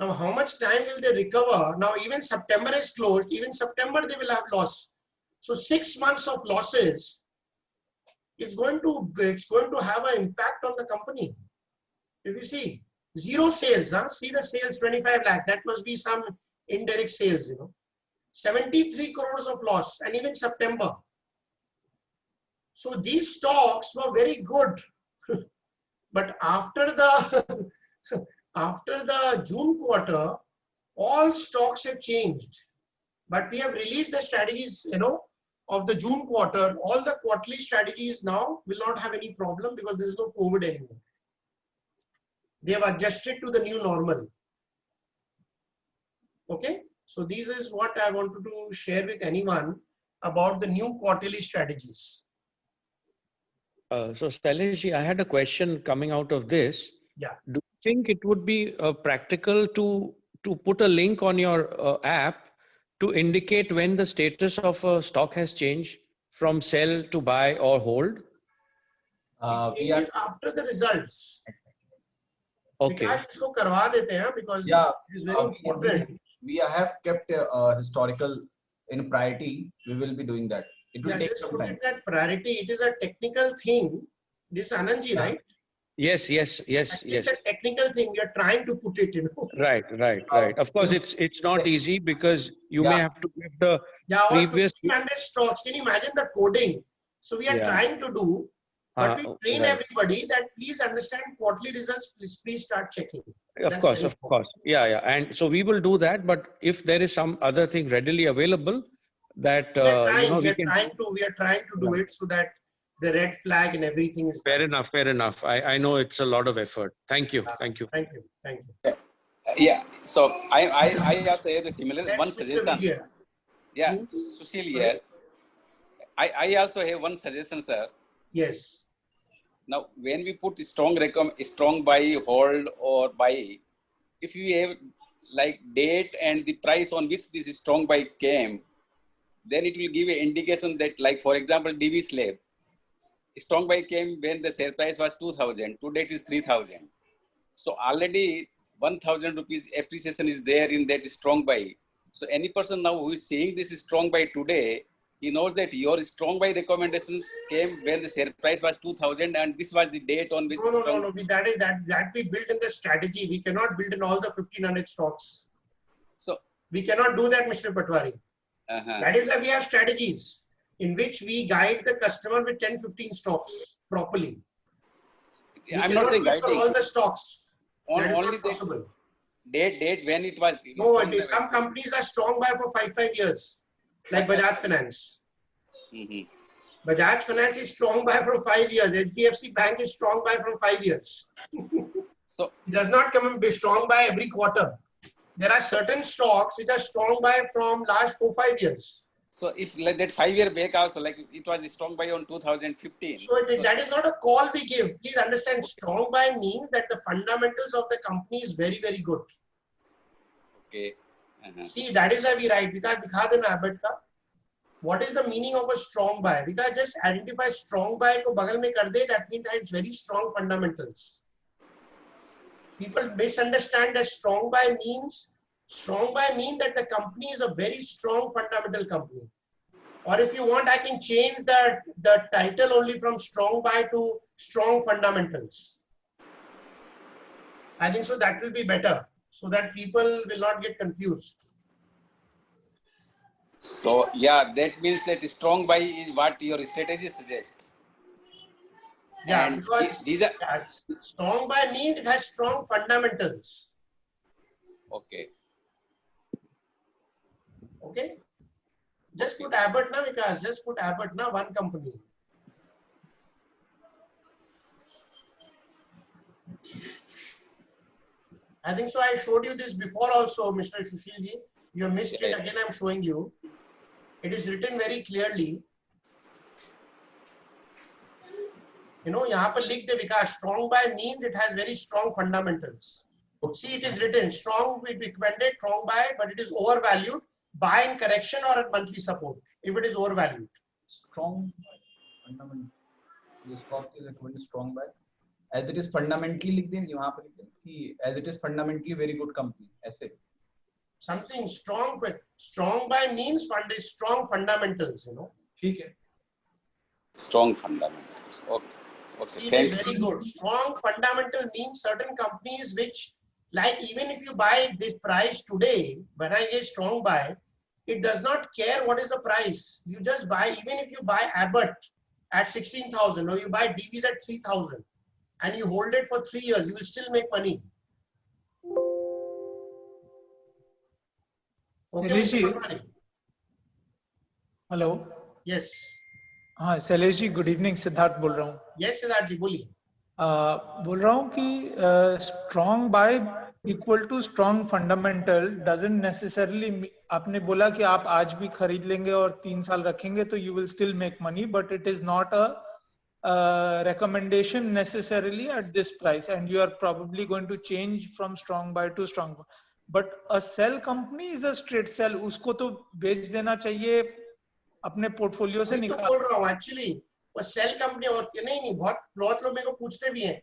Speaker 1: Now how much time will they recover? Now even September is closed. Even September they will have loss. So 6 months of losses. It's going to have an impact on the company. If you see 0 sales, see the sales 25 lakh. That must be some indirect sales. 73 crores of loss, and even September. So these stocks were very good, but after the June quarter, all stocks have changed. But we have released the strategies, of the June quarter. All the quarterly strategies now will not have any problem because there is no COVID anymore. They have adjusted to the new normal. Okay, so this is what I wanted to share with anyone about the new quarterly strategies.
Speaker 12: So Shailesh, I had a question coming out of this.
Speaker 1: Yeah.
Speaker 12: Do you think it would be practical to put a link on your app to indicate when the status of a stock has changed from sell to buy or hold?
Speaker 1: It is after the results.
Speaker 12: Okay.
Speaker 1: Vikas, इसको करवा देते हैं because
Speaker 2: Yeah,
Speaker 1: it is very important.
Speaker 2: we have kept historical in priority. We will be doing that. It will
Speaker 1: Yeah,
Speaker 2: take
Speaker 1: just
Speaker 2: some
Speaker 1: put
Speaker 2: time.
Speaker 1: it at priority. It is a technical thing. This is Anandji, right?
Speaker 12: Yes, yes, yes,
Speaker 1: It's
Speaker 12: yes.
Speaker 1: a technical thing. You're trying to put it, you know.
Speaker 12: Right, right, right. Of course, it's not easy because you may have to give the
Speaker 1: Yeah, all
Speaker 12: previous.
Speaker 1: 1,500 stocks. Can you imagine the coding? So we are
Speaker 12: Yeah.
Speaker 1: trying to do, but we train
Speaker 12: right.
Speaker 1: everybody that please understand quarterly results. Please start checking.
Speaker 12: Of
Speaker 1: That's
Speaker 12: course,
Speaker 1: very
Speaker 12: of course. Yeah, yeah. And so we will do that. But if there is some other thing readily available that,
Speaker 1: We are trying,
Speaker 12: we can.
Speaker 1: we are trying to do it so that the red flag and everything is.
Speaker 12: Fair enough, fair enough. I know it's a lot of effort. Thank you, thank you.
Speaker 1: Thank you, thank you.
Speaker 9: Yeah. So I also have the similar
Speaker 1: Next,
Speaker 9: one
Speaker 1: Mr.
Speaker 9: suggestion.
Speaker 1: Vijay.
Speaker 9: Yeah, Sushil here. I also have one suggestion, sir.
Speaker 1: Yes.
Speaker 9: Now, when we put strong buy, hold, or buy, if you have like date and the price on which this strong buy came, then it will give an indication that, like for example, DV slab, strong buy came when the share price was 2,000. Today it is 3,000. So already 1,000 rupees appreciation is there in that strong buy. So any person now who is seeing this strong buy today, he knows that your strong buy recommendations came when the share price was 2,000 and this was the date on which
Speaker 1: No. That we built in the strategy. We cannot build in all the 1,500 stocks.
Speaker 9: So
Speaker 1: we cannot do that, Mr. Patwari. That is why we have strategies in which we guide the customer with 10-15 stocks properly.
Speaker 9: I'm not saying
Speaker 1: guiding
Speaker 9: guiding.
Speaker 1: all the stocks. That is
Speaker 9: Only
Speaker 1: not possible.
Speaker 9: Date when it was.
Speaker 1: No, it is. Some companies are strong by for 5 years, like Bajaj Finance. Bajaj Finance is strong by from 5 years. HDFC Bank is strong by from 5 years.
Speaker 9: So
Speaker 1: it does not come and be strong by every quarter. There are certain stocks which are strong by from last 4-5 years.
Speaker 9: So if like that 5 year back also, like it was strong buy on 2015.
Speaker 1: So that is not a call we give. Please understand, strong buy means that the fundamentals of the company is very, very good.
Speaker 9: Okay.
Speaker 1: See, that is why we write. Because what is the meaning of a strong buy? Because just identify strong buy ko bagal mein kar de, that means that it's very strong fundamentals. People misunderstand that strong buy means that the company is a very strong fundamental company. Or if you want, I can change the title only from strong buy to strong fundamentals. I think so that will be better so that people will not get confused.
Speaker 9: So yeah, that means that strong buy is what your strategy suggests.
Speaker 1: Yeah,
Speaker 9: and
Speaker 1: because
Speaker 9: these are
Speaker 1: strong buy means it has strong fundamentals.
Speaker 9: okay.
Speaker 1: Okay. Just put Abbott now, Vikas. Just put Abbott now, one company. I think so. I showed you this before also, Mr. Sushilji. You missed it. Again, I'm showing you. It is written very clearly. You know, यहाँ पर लिख दे विकास. Strong buy means it has very strong fundamentals. See, it is written strong. We recommended strong buy, but it is overvalued. Buy in correction or at monthly support if it is overvalued.
Speaker 2: Strong fundamental. The stock is recommended strong buy. As it is fundamentally लिख दें यहाँ पर लिख दें कि as it is fundamentally very good company ऐसे.
Speaker 1: Something strong. Strong buy means strong fundamentals. You know.
Speaker 2: ठीक है.
Speaker 9: Strong fundamentals. Okay. Okay.
Speaker 1: See, it is very good. Strong fundamental means certain companies which, like even if you buy this price today, when I get strong buy, it does not care what is the price. You just buy, even if you buy Abbott at 16,000 or you buy DVs at 3,000 and you hold it for 3 years, you will still make money. Okay,
Speaker 14: hello.
Speaker 1: Yes.
Speaker 14: हाँ Shailesh ji, good evening. Siddharth बोल रहा हूँ.
Speaker 1: Yes, Siddharth जी बोलिए.
Speaker 14: बोल रहा हूँ कि strong buy equal to strong fundamental doesn't necessarily. आपने बोला कि आप आज भी खरीद लेंगे और 3 साल रखेंगे तो you will still make money, but it is not a recommendation necessarily at this price, and you are probably going to change from strong buy to strong. But a sell company is a straight sell, उसको तो बेच देना चाहिए, अपने portfolio से
Speaker 1: वही तो
Speaker 14: निकाल।
Speaker 1: बोल रहा हूँ एक्चुअली, वो सेल कंपनी और नहीं बहुत बहुत लोग मेरे को पूछते भी हैं,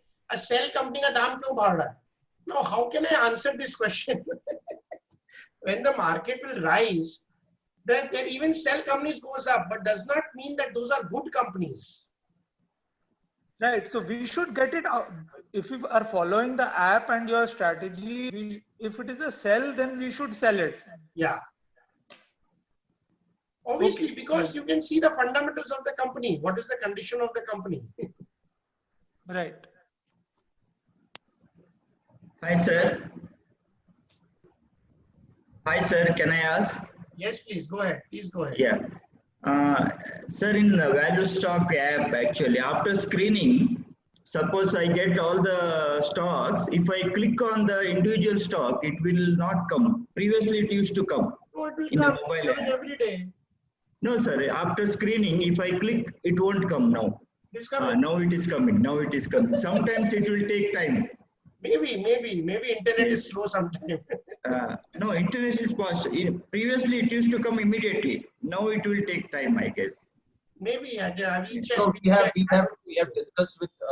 Speaker 1: सेल कंपनी का दाम क्यों बढ़ रहा है? Now how can I answer this question? When the market will rise, then there even sell companies goes up, but does not mean that those are good companies.
Speaker 14: Right, so we should get it out. If we are following the app and your strategy, if it is a sell, then we should sell it.
Speaker 1: Yeah. Obviously,
Speaker 14: Okay.
Speaker 1: because you can see the fundamentals of the company. What is the condition of the company?
Speaker 14: Right.
Speaker 15: Hi, sir. Hi, sir. Can I ask?
Speaker 1: Yes, please go ahead. Please go ahead.
Speaker 15: Yeah. Sir, in the value stock app, actually, after screening, suppose I get all the stocks. If I click on the individual stock, it will not come. Previously, it used to come
Speaker 1: No, it will
Speaker 15: in the
Speaker 1: come. It's
Speaker 15: mobile
Speaker 1: coming
Speaker 15: app.
Speaker 1: every day.
Speaker 15: No, sir. After screening, if I click, it won't come now.
Speaker 1: It's coming.
Speaker 15: Now it is coming. Now it is coming. Sometimes it will take time.
Speaker 1: Maybe internet is slow sometimes.
Speaker 15: No, internet is fast. Previously, it used to come immediately. Now it will take time, I guess.
Speaker 1: Maybe I will check.
Speaker 2: So we have discussed with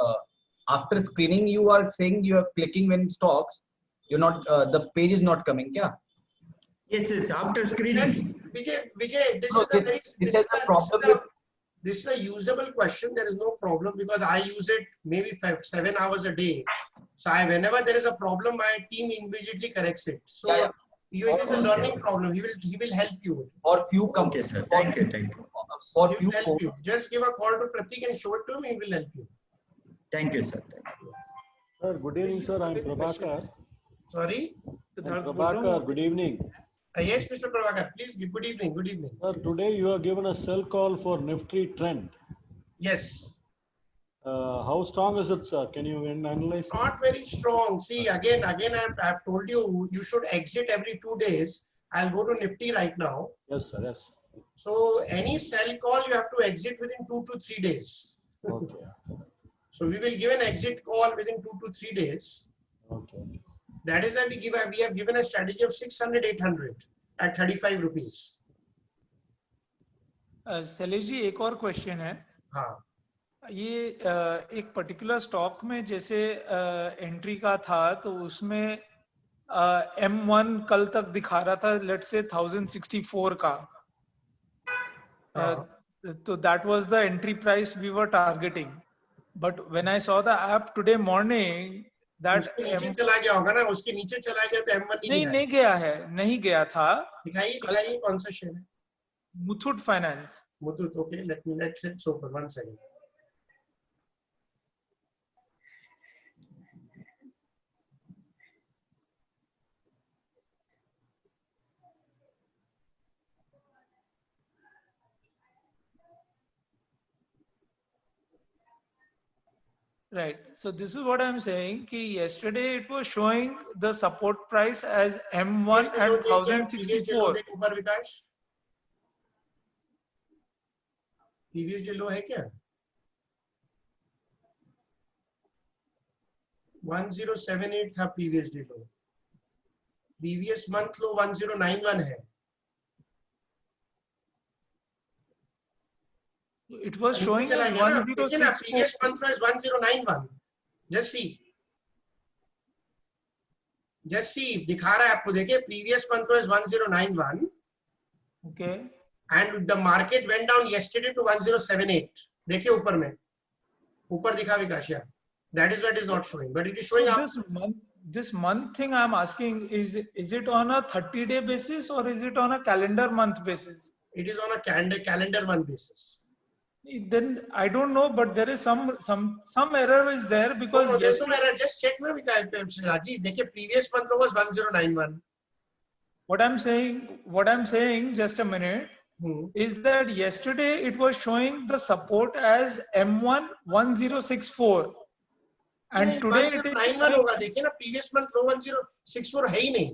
Speaker 2: after screening. You are saying you are clicking when stocks. You're not the page is not coming. Yeah.
Speaker 15: Yes. After screening.
Speaker 1: Yes, Vijay, this
Speaker 2: No,
Speaker 1: is a very
Speaker 2: this is a problem.
Speaker 1: This is a usable question. There is no problem because I use it maybe 7 hours a day. So whenever there is a problem, my team immediately corrects it. So it is a learning problem. He will help you.
Speaker 2: For few
Speaker 15: companies, sir. Thank you.
Speaker 2: For
Speaker 1: He
Speaker 2: few
Speaker 1: will help you. Just give a call to Pratik and show it to him. He will help you.
Speaker 15: Thank you, sir.
Speaker 8: Sir, good evening, sir. I'm Prabhakar.
Speaker 1: Sorry?
Speaker 8: I'm Prabhakar, good evening.
Speaker 1: Yes, Mr. Prabhakar. Please, good evening. Good evening.
Speaker 8: Sir, today you have given a sell call for Nifty trend.
Speaker 1: Yes.
Speaker 8: How strong is it, sir? Can you analyze it?
Speaker 1: Not very strong. See, again, I've told you, you should exit every 2 days. I'll go to Nifty right now.
Speaker 8: Yes, sir. Yes.
Speaker 1: So any sell call, you have to exit within 2 to 3 days.
Speaker 8: Okay.
Speaker 1: So we will give an exit call within 2 to 3 days.
Speaker 8: Okay.
Speaker 1: That is why we have given a strategy of 600, 800 at 35 rupees.
Speaker 14: Shailesh ji, एक और question है.
Speaker 1: हाँ.
Speaker 14: ये एक particular stock में जैसे entry का था, तो उसमें M1 कल तक दिखा रहा था, लेट्स से 1064 का. So that was the entry price we were targeting. But when I saw the app today morning, that
Speaker 1: उसके नीचे चला गया होगा ना, उसके नीचे चला गया तो M1
Speaker 14: नहीं गया है, नहीं गया था.
Speaker 1: दिखाइए कौन सा शेयर है?
Speaker 14: Muthoot finance.
Speaker 1: Muthoot, okay, let's open 1 second.
Speaker 14: Right. So this is what I'm saying. Ki yesterday it was showing the support price as M1 at 1064.
Speaker 1: Previous day low है क्या? 1078 था previous day low. Previous month low 1091 है.
Speaker 14: It was showing as 1064.
Speaker 1: Previous month low is 1091. Just see. दिखा रहा है आपको, देखिए previous month low is 1091.
Speaker 14: Okay.
Speaker 1: And the market went down yesterday to 1078. देखिए ऊपर में, ऊपर दिखा विकास. That is what is not showing, but it is showing up.
Speaker 14: This month thing I'm asking is it on a 30-day basis or is it on a calendar month basis?
Speaker 1: It is on a calendar month basis.
Speaker 14: Then I don't know, but there is some error is there because
Speaker 1: no, there's no error. Just check na Raji. देखिए previous month was 1091.
Speaker 14: What I'm saying, just a minute, is that yesterday it was showing the support as M1 1064. And today it is
Speaker 1: 1091 होगा. देखिए ना, previous month low 1064 है ही नहीं.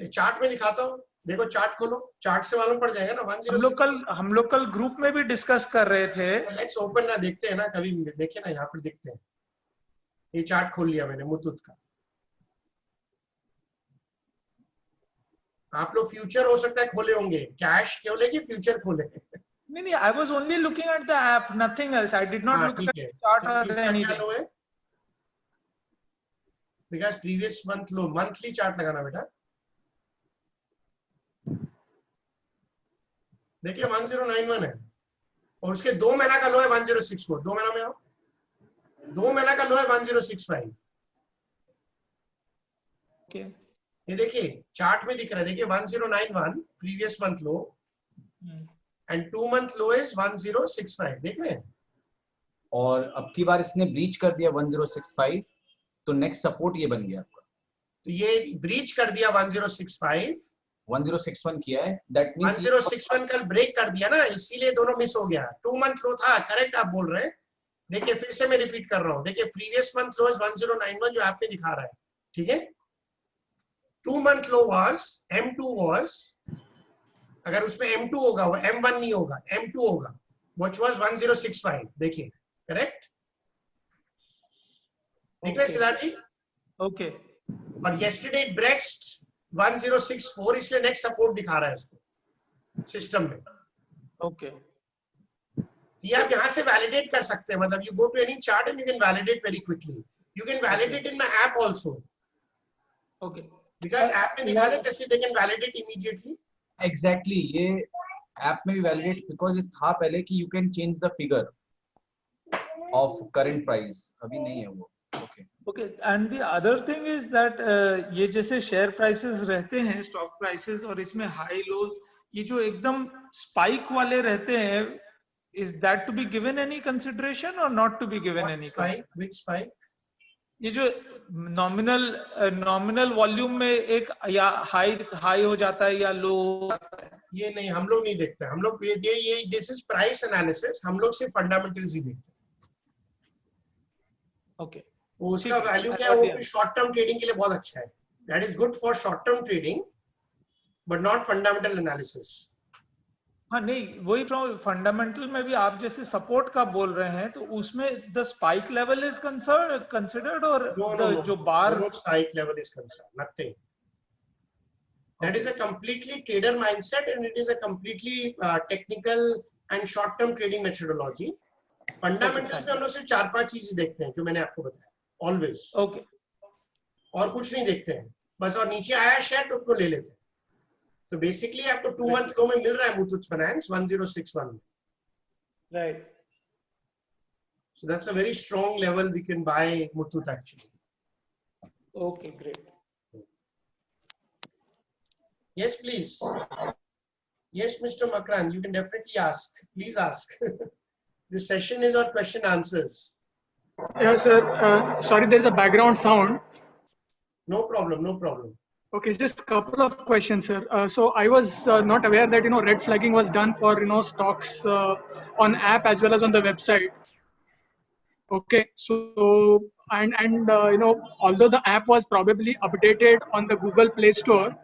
Speaker 1: Chart में दिखाता हूँ. देखो चार्ट खोलो, चार्ट से मालूम पड़ जाएगा ना. 1064.
Speaker 14: हम लोग कल ग्रुप में भी डिस्कस कर रहे थे.
Speaker 1: लेट्स ओपन ना, देखते हैं ना, कभी देखिए ना, यहाँ पर देखते हैं. ये चार्ट खोल लिया मैंने मुथूट का. आप लोग फ्यूचर हो सकता है खोले होंगे, कैश खोले कि फ्यूचर खोले?
Speaker 14: नहीं, I was only looking at the app, nothing else. I did not
Speaker 1: हाँ,
Speaker 14: look at
Speaker 1: ठीक
Speaker 14: the
Speaker 1: है।
Speaker 14: chart
Speaker 1: तो
Speaker 14: or
Speaker 1: इसका क्या
Speaker 14: anything.
Speaker 1: लो है? Because previous month low, monthly chart लगाना बेटा। देखिए 1091 है और उसके 2 महीना का लो है 1064। 2 महीना में आओ, 2 महीना का लो है 1065।
Speaker 14: Okay.
Speaker 1: ये देखिए चार्ट में दिख रहा है, देखिए 1091 previous month low and 2 month low is 1065। देख रहे हैं?
Speaker 2: और अब की बार इसने ब्रीच कर दिया 1065, तो नेक्स्ट सपोर्ट ये बन गया आपका।
Speaker 1: तो ये ब्रीच कर दिया 1065,
Speaker 2: 1061 किया है, दैट मींस
Speaker 1: 1061 कल ब्रेक कर दिया ना, इसीलिए दोनों मिस हो गया। 2 मंथ लो था, करेक्ट आप बोल रहे हैं। देखिए फिर से मैं रिपीट कर रहा हूं, देखिए प्रीवियस मंथ लो इज 1091 जो आप पे दिखा रहा है, ठीक है। 2 month low was M2 was, अगर उसमें M2 होगा वो M1 नहीं होगा, M2 होगा, which was 1065। देखिए करेक्ट दिख रहा है सिद्धार्थ जी?
Speaker 14: ओके।
Speaker 1: और yesterday it breached 1064, इसलिए नेक्स्ट सपोर्ट दिखा रहा है इसको सिस्टम में।
Speaker 14: ओके।
Speaker 1: ये आप यहाँ से वैलिडेट कर सकते हैं, मतलब you go to any chart and you can validate very quickly. You can validate in my app also.
Speaker 14: Okay.
Speaker 1: Because app में दिखा रहे हैं कैसे they can validate immediately.
Speaker 2: Exactly, ये ऐप में भी वैलिडेट, बिकॉज ये था पहले कि you can change the figure of current price, अभी नहीं है वो। Okay
Speaker 14: okay. And the other thing is that ये जैसे शेयर प्राइसेस रहते हैं, स्टॉक प्राइसेस, और इसमें हाई लोज, ये जो एकदम स्पाइक वाले रहते हैं, is that to be given any consideration और not to be given any?
Speaker 1: Spike? Which spike?
Speaker 14: ये जो नॉमिनल वॉल्यूम में एक या हाई हो जाता है या लो हो जाता है,
Speaker 1: ये नहीं, हम लोग नहीं देखते। हम लोग ये दिस इज प्राइस एनालिसिस, हम लोग सिर्फ फंडामेंटल्स ही देखते हैं।
Speaker 14: ओके।
Speaker 1: उसका वैल्यू क्या है, वो शॉर्ट टर्म ट्रेडिंग के लिए बहुत अच्छा है। That is good for short term trading but not fundamental analysis.
Speaker 14: हाँ नहीं, वही फंडामेंटल में भी आप जैसे सपोर्ट का बोल रहे हैं, तो उसमें the spike level is considered और जो बार
Speaker 1: spike level is concern, nothing. That is a completely trader mindset and it is a completely technical and short term trading methodology. Fundamentals में हम लोग सिर्फ 4-5 चीजें देखते हैं जो मैंने आपको बताया, always.
Speaker 14: ओके।
Speaker 1: और कुछ नहीं देखते हैं बस, और नीचे आया शेयर तो उसको ले लेते हैं। तो बेसिकली आपको 2 मंथ लो में मिल रहा है Muthoot finance 1061,
Speaker 14: right.
Speaker 1: so that's a very strong level we can buy Muthoot actually.
Speaker 14: Okay, great.
Speaker 1: Yes please. Yes Mr. Makran, you can definitely ask, please ask. This session is our question answers.
Speaker 16: Yes sir, sorry there's a background sound.
Speaker 1: No problem, no problem.
Speaker 16: Okay, just a couple of questions, sir. So I was not aware that red flagging was done for stocks on app as well as on the website. Okay, so and although the app was probably updated on the Google Play Store,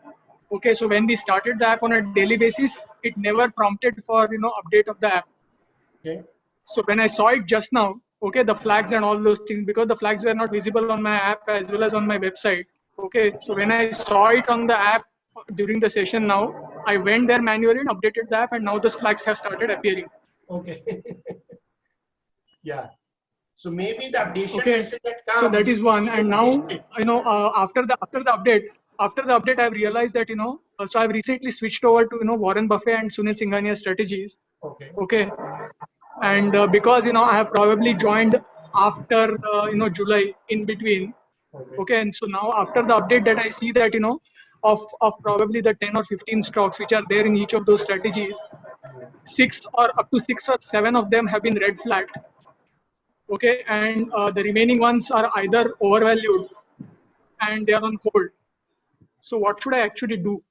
Speaker 16: okay, so when we started the app on a daily basis, it never prompted for update of the app.
Speaker 1: Okay.
Speaker 16: So when I saw it just now, okay, the flags and all those things, because the flags were not visible on my app as well as on my website. Okay, so when I saw it on the app during the session now, I went there manually and updated the app, and now the flags have started appearing.
Speaker 1: Okay. Yeah. So maybe the updation
Speaker 16: Okay,
Speaker 1: message that comes.
Speaker 16: so that is one, and now after the update, I've realized that so I've recently switched over to Warren Buffett and Sunil Singhania strategies.
Speaker 1: Okay.
Speaker 16: Okay, and because I have probably joined after July in between. Okay, and so now after the update that I see that of probably the 10 or 15 stocks which are there in each of those strategies, 6 or 7 of them have been red flagged. Okay, and the remaining ones are either overvalued and they are on hold. So what should I actually do?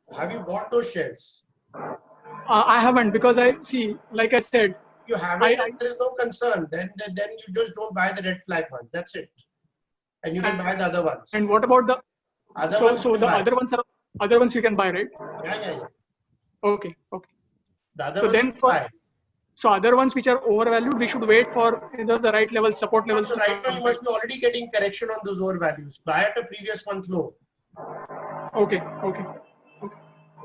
Speaker 1: Have you bought those shares?
Speaker 16: I haven't, because I see, like I said,
Speaker 1: if you haven't, then there is no concern. Then you just don't buy the red flag one. That's it. And you can buy the other ones.
Speaker 16: And what about the
Speaker 1: other ones?
Speaker 16: So the other ones you can buy, right?
Speaker 1: Yeah.
Speaker 16: Okay.
Speaker 1: The other
Speaker 16: so
Speaker 1: ones
Speaker 16: then
Speaker 1: buy.
Speaker 16: So other ones which are overvalued, we should wait for the right level, support levels.
Speaker 1: So right now you must be already getting correction on those overvalues. Buy at a previous month low.
Speaker 16: Okay.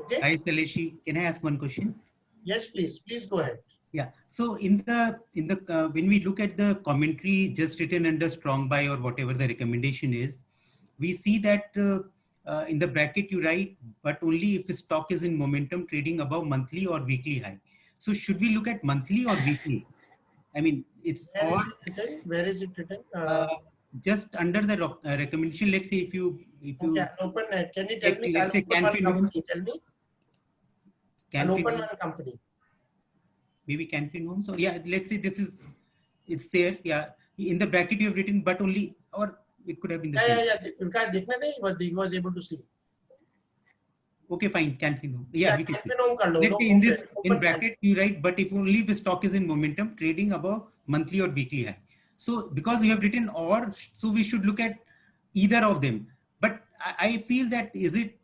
Speaker 1: Okay.
Speaker 17: Hi, Saleshi. Can I ask one question?
Speaker 1: Yes, please. Please go ahead.
Speaker 17: Yeah. So in the when we look at the commentary just written under strong buy or whatever the recommendation is, we see that in the bracket you write, but only if the stock is in momentum trading above monthly or weekly high. So should we look at monthly or weekly? I mean, it's
Speaker 1: Where
Speaker 17: all
Speaker 1: is it written? Where is it written?
Speaker 17: just under the recommendation. Let's say if you
Speaker 1: Okay, I'll open it. Can you tell me?
Speaker 17: let's say
Speaker 1: I'll open one
Speaker 17: Canfin
Speaker 1: company. Tell me. I'll
Speaker 17: Canfin
Speaker 1: open one company.
Speaker 17: maybe Canfin Homes, or yeah, let's say this is, it's there. Yeah, in the bracket you have written, but only, or it could have been the same.
Speaker 1: Yeah. He was able to see.
Speaker 17: Okay, fine. Canfin Home. Yeah, we can.
Speaker 1: Canfin Home kar lo.
Speaker 17: Let's
Speaker 1: No,
Speaker 17: say in this
Speaker 1: open
Speaker 17: in bracket you write, but if only the stock is in momentum trading above monthly or weekly high. So because you have written or, so we should look at either of them. But I feel that is it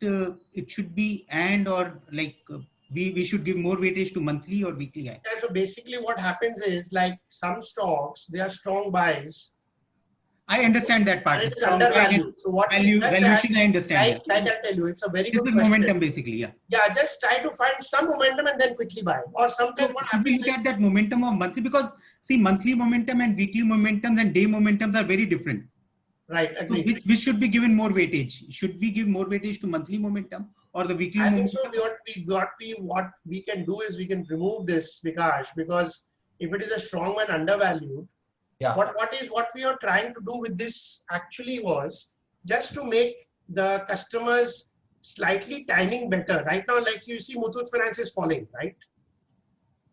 Speaker 17: it should be and or like we should give more weightage to monthly or weekly high.
Speaker 1: Yeah, so basically what happens is like some stocks, they are strong buys.
Speaker 17: I understand that part.
Speaker 1: It's undervalued. So what
Speaker 17: valuation, I understand.
Speaker 1: Like I'll tell you, it's a very good
Speaker 17: This is
Speaker 1: question.
Speaker 17: momentum basically, yeah.
Speaker 1: Yeah, just try to find some momentum and then quickly buy. Or sometimes what
Speaker 17: Should we look at that momentum of monthly? Because see, monthly momentum and weekly momentums and day momentums are very different.
Speaker 1: Right, agreed.
Speaker 17: So which should be given more weightage? Should we give more weightage to monthly momentum or the weekly
Speaker 1: I
Speaker 17: momentum?
Speaker 1: think so. What we can do is we can remove this, Vikash, because if it is a strong and undervalued, what we are trying to do with this actually was just to make the customers slightly timing better. Right now, like you see, Muthoot Finance is falling, right?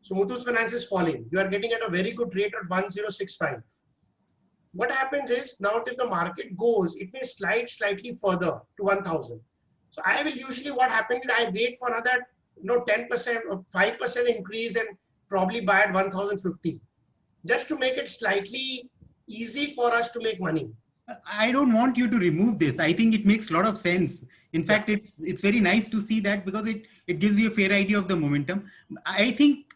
Speaker 1: So Muthoot Finance is falling. You are getting at a very good rate of 1065. What happens is now if the market goes, it may slide slightly further to 1000. So I will usually what happens is I wait for another 10% or 5% increase and probably buy at 1050. Just to make it slightly easy for us to make money.
Speaker 17: I don't want you to remove this. I think it makes a lot of sense. In fact, it's very nice to see that because it gives you a fair idea of the momentum. I think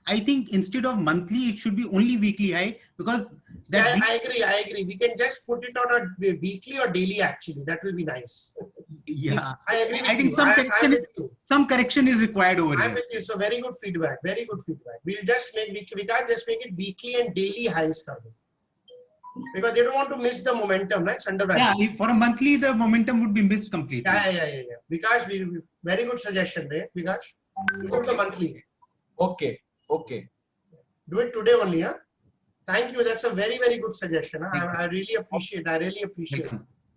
Speaker 17: instead of monthly, it should be only weekly high because that.
Speaker 1: Yeah, I agree. We can just put it on a weekly or daily actually. That will be nice.
Speaker 17: Yeah,
Speaker 1: I agree with
Speaker 17: I think
Speaker 1: you.
Speaker 17: some correction is required over
Speaker 1: I'm
Speaker 17: here.
Speaker 1: with you. So very good feedback. Very good feedback. We'll just we can't just make it weekly and daily highs coming. Because they don't want to miss the momentum, right? It's undervalued.
Speaker 17: Yeah, for a monthly, the momentum would be missed completely.
Speaker 1: Yeah. Vikash, very good suggestion, right? Vikash, you put the monthly.
Speaker 2: Okay.
Speaker 1: Do it today only, huh? Thank you. That's a very, very good suggestion. Huh? I really appreciate.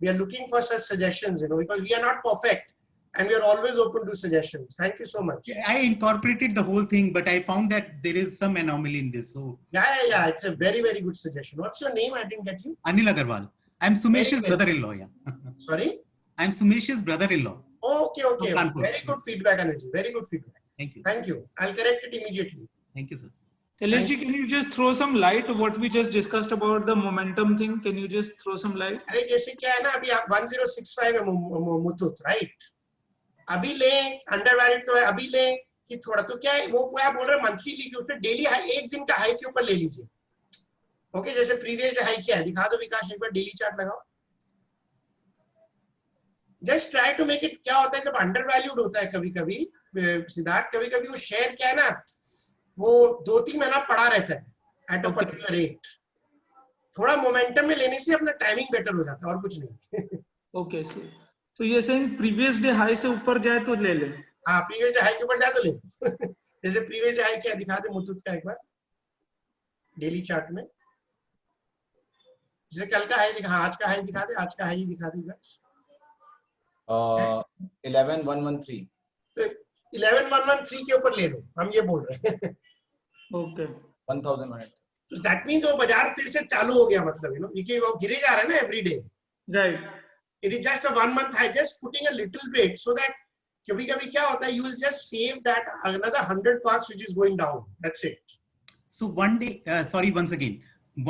Speaker 1: We are looking for such suggestions, because we are not perfect and we are always open to suggestions. Thank you so much.
Speaker 17: I incorporated the whole thing, but I found that there is some anomaly in this. So
Speaker 1: yeah. It's a very, very good suggestion. What's your name? I didn't get you.
Speaker 17: Anil Agarwal. I'm Sumesh's brother-in-law. Yeah.
Speaker 1: Sorry?
Speaker 17: I'm Sumesh's brother-in-law.
Speaker 1: Okay. Very good feedback, Anil. Very good feedback.
Speaker 17: Thank you.
Speaker 1: I'll correct it immediately.
Speaker 17: Thank you, sir.
Speaker 14: LSG, can you just throw some light on what we just discussed about the momentum thing? Can you just throw some light?
Speaker 1: अरे जैसे क्या है ना अभी आप 1065 है Muthoot, right? अभी ले अंडरवैल्यूड तो है, अभी ले कि थोड़ा तो क्या है वो क्या बोल रहे हैं मंथली लीजिए, उसने डेली हाई एक दिन का हाई के ऊपर ले लीजिए. ओके, जैसे प्रीवियस हाई क्या है दिखा दो विकास, एक बार डेली चार्ट लगाओ. Just try to make it. क्या होता है जब अंडरवैल्यूड होता है कभी-कभी सिद्धार्थ, कभी-कभी वो शेयर क्या है ना वो 2-3 महीना पड़ा रहता है एट अ पर्टिकुलर रेट. थोड़ा मोमेंटम में लेने से अपना टाइमिंग बेटर हो जाता है और कुछ नहीं.
Speaker 14: ओके, सो ये सेइंग प्रीवियस डे हाई से ऊपर जाए तो ले ले.
Speaker 1: हाँ, प्रीवियस डे हाई के ऊपर जाए तो ले. जैसे प्रीवियस डे हाई क्या दिखा दे मुथूट का एक बार डेली चार्ट में. जैसे कल का हाई दिखा, आज का हाई दिखा दे, आज का हाई दिखा दे गाइस.
Speaker 2: 11113.
Speaker 1: तो 11113 के ऊपर ले लो, हम ये बोल रहे हैं.
Speaker 14: ओके,
Speaker 1: 1000. तो दैट मींस वो बाजार फिर से चालू हो गया, मतलब ये वो गिरे जा रहा है ना every day.
Speaker 14: Right.
Speaker 1: It is just a 1 month high, just putting a little bit so that कभी-कभी क्या होता है, you will just save that another 100 bucks which is going down. That's it.
Speaker 17: So one day, sorry, once again,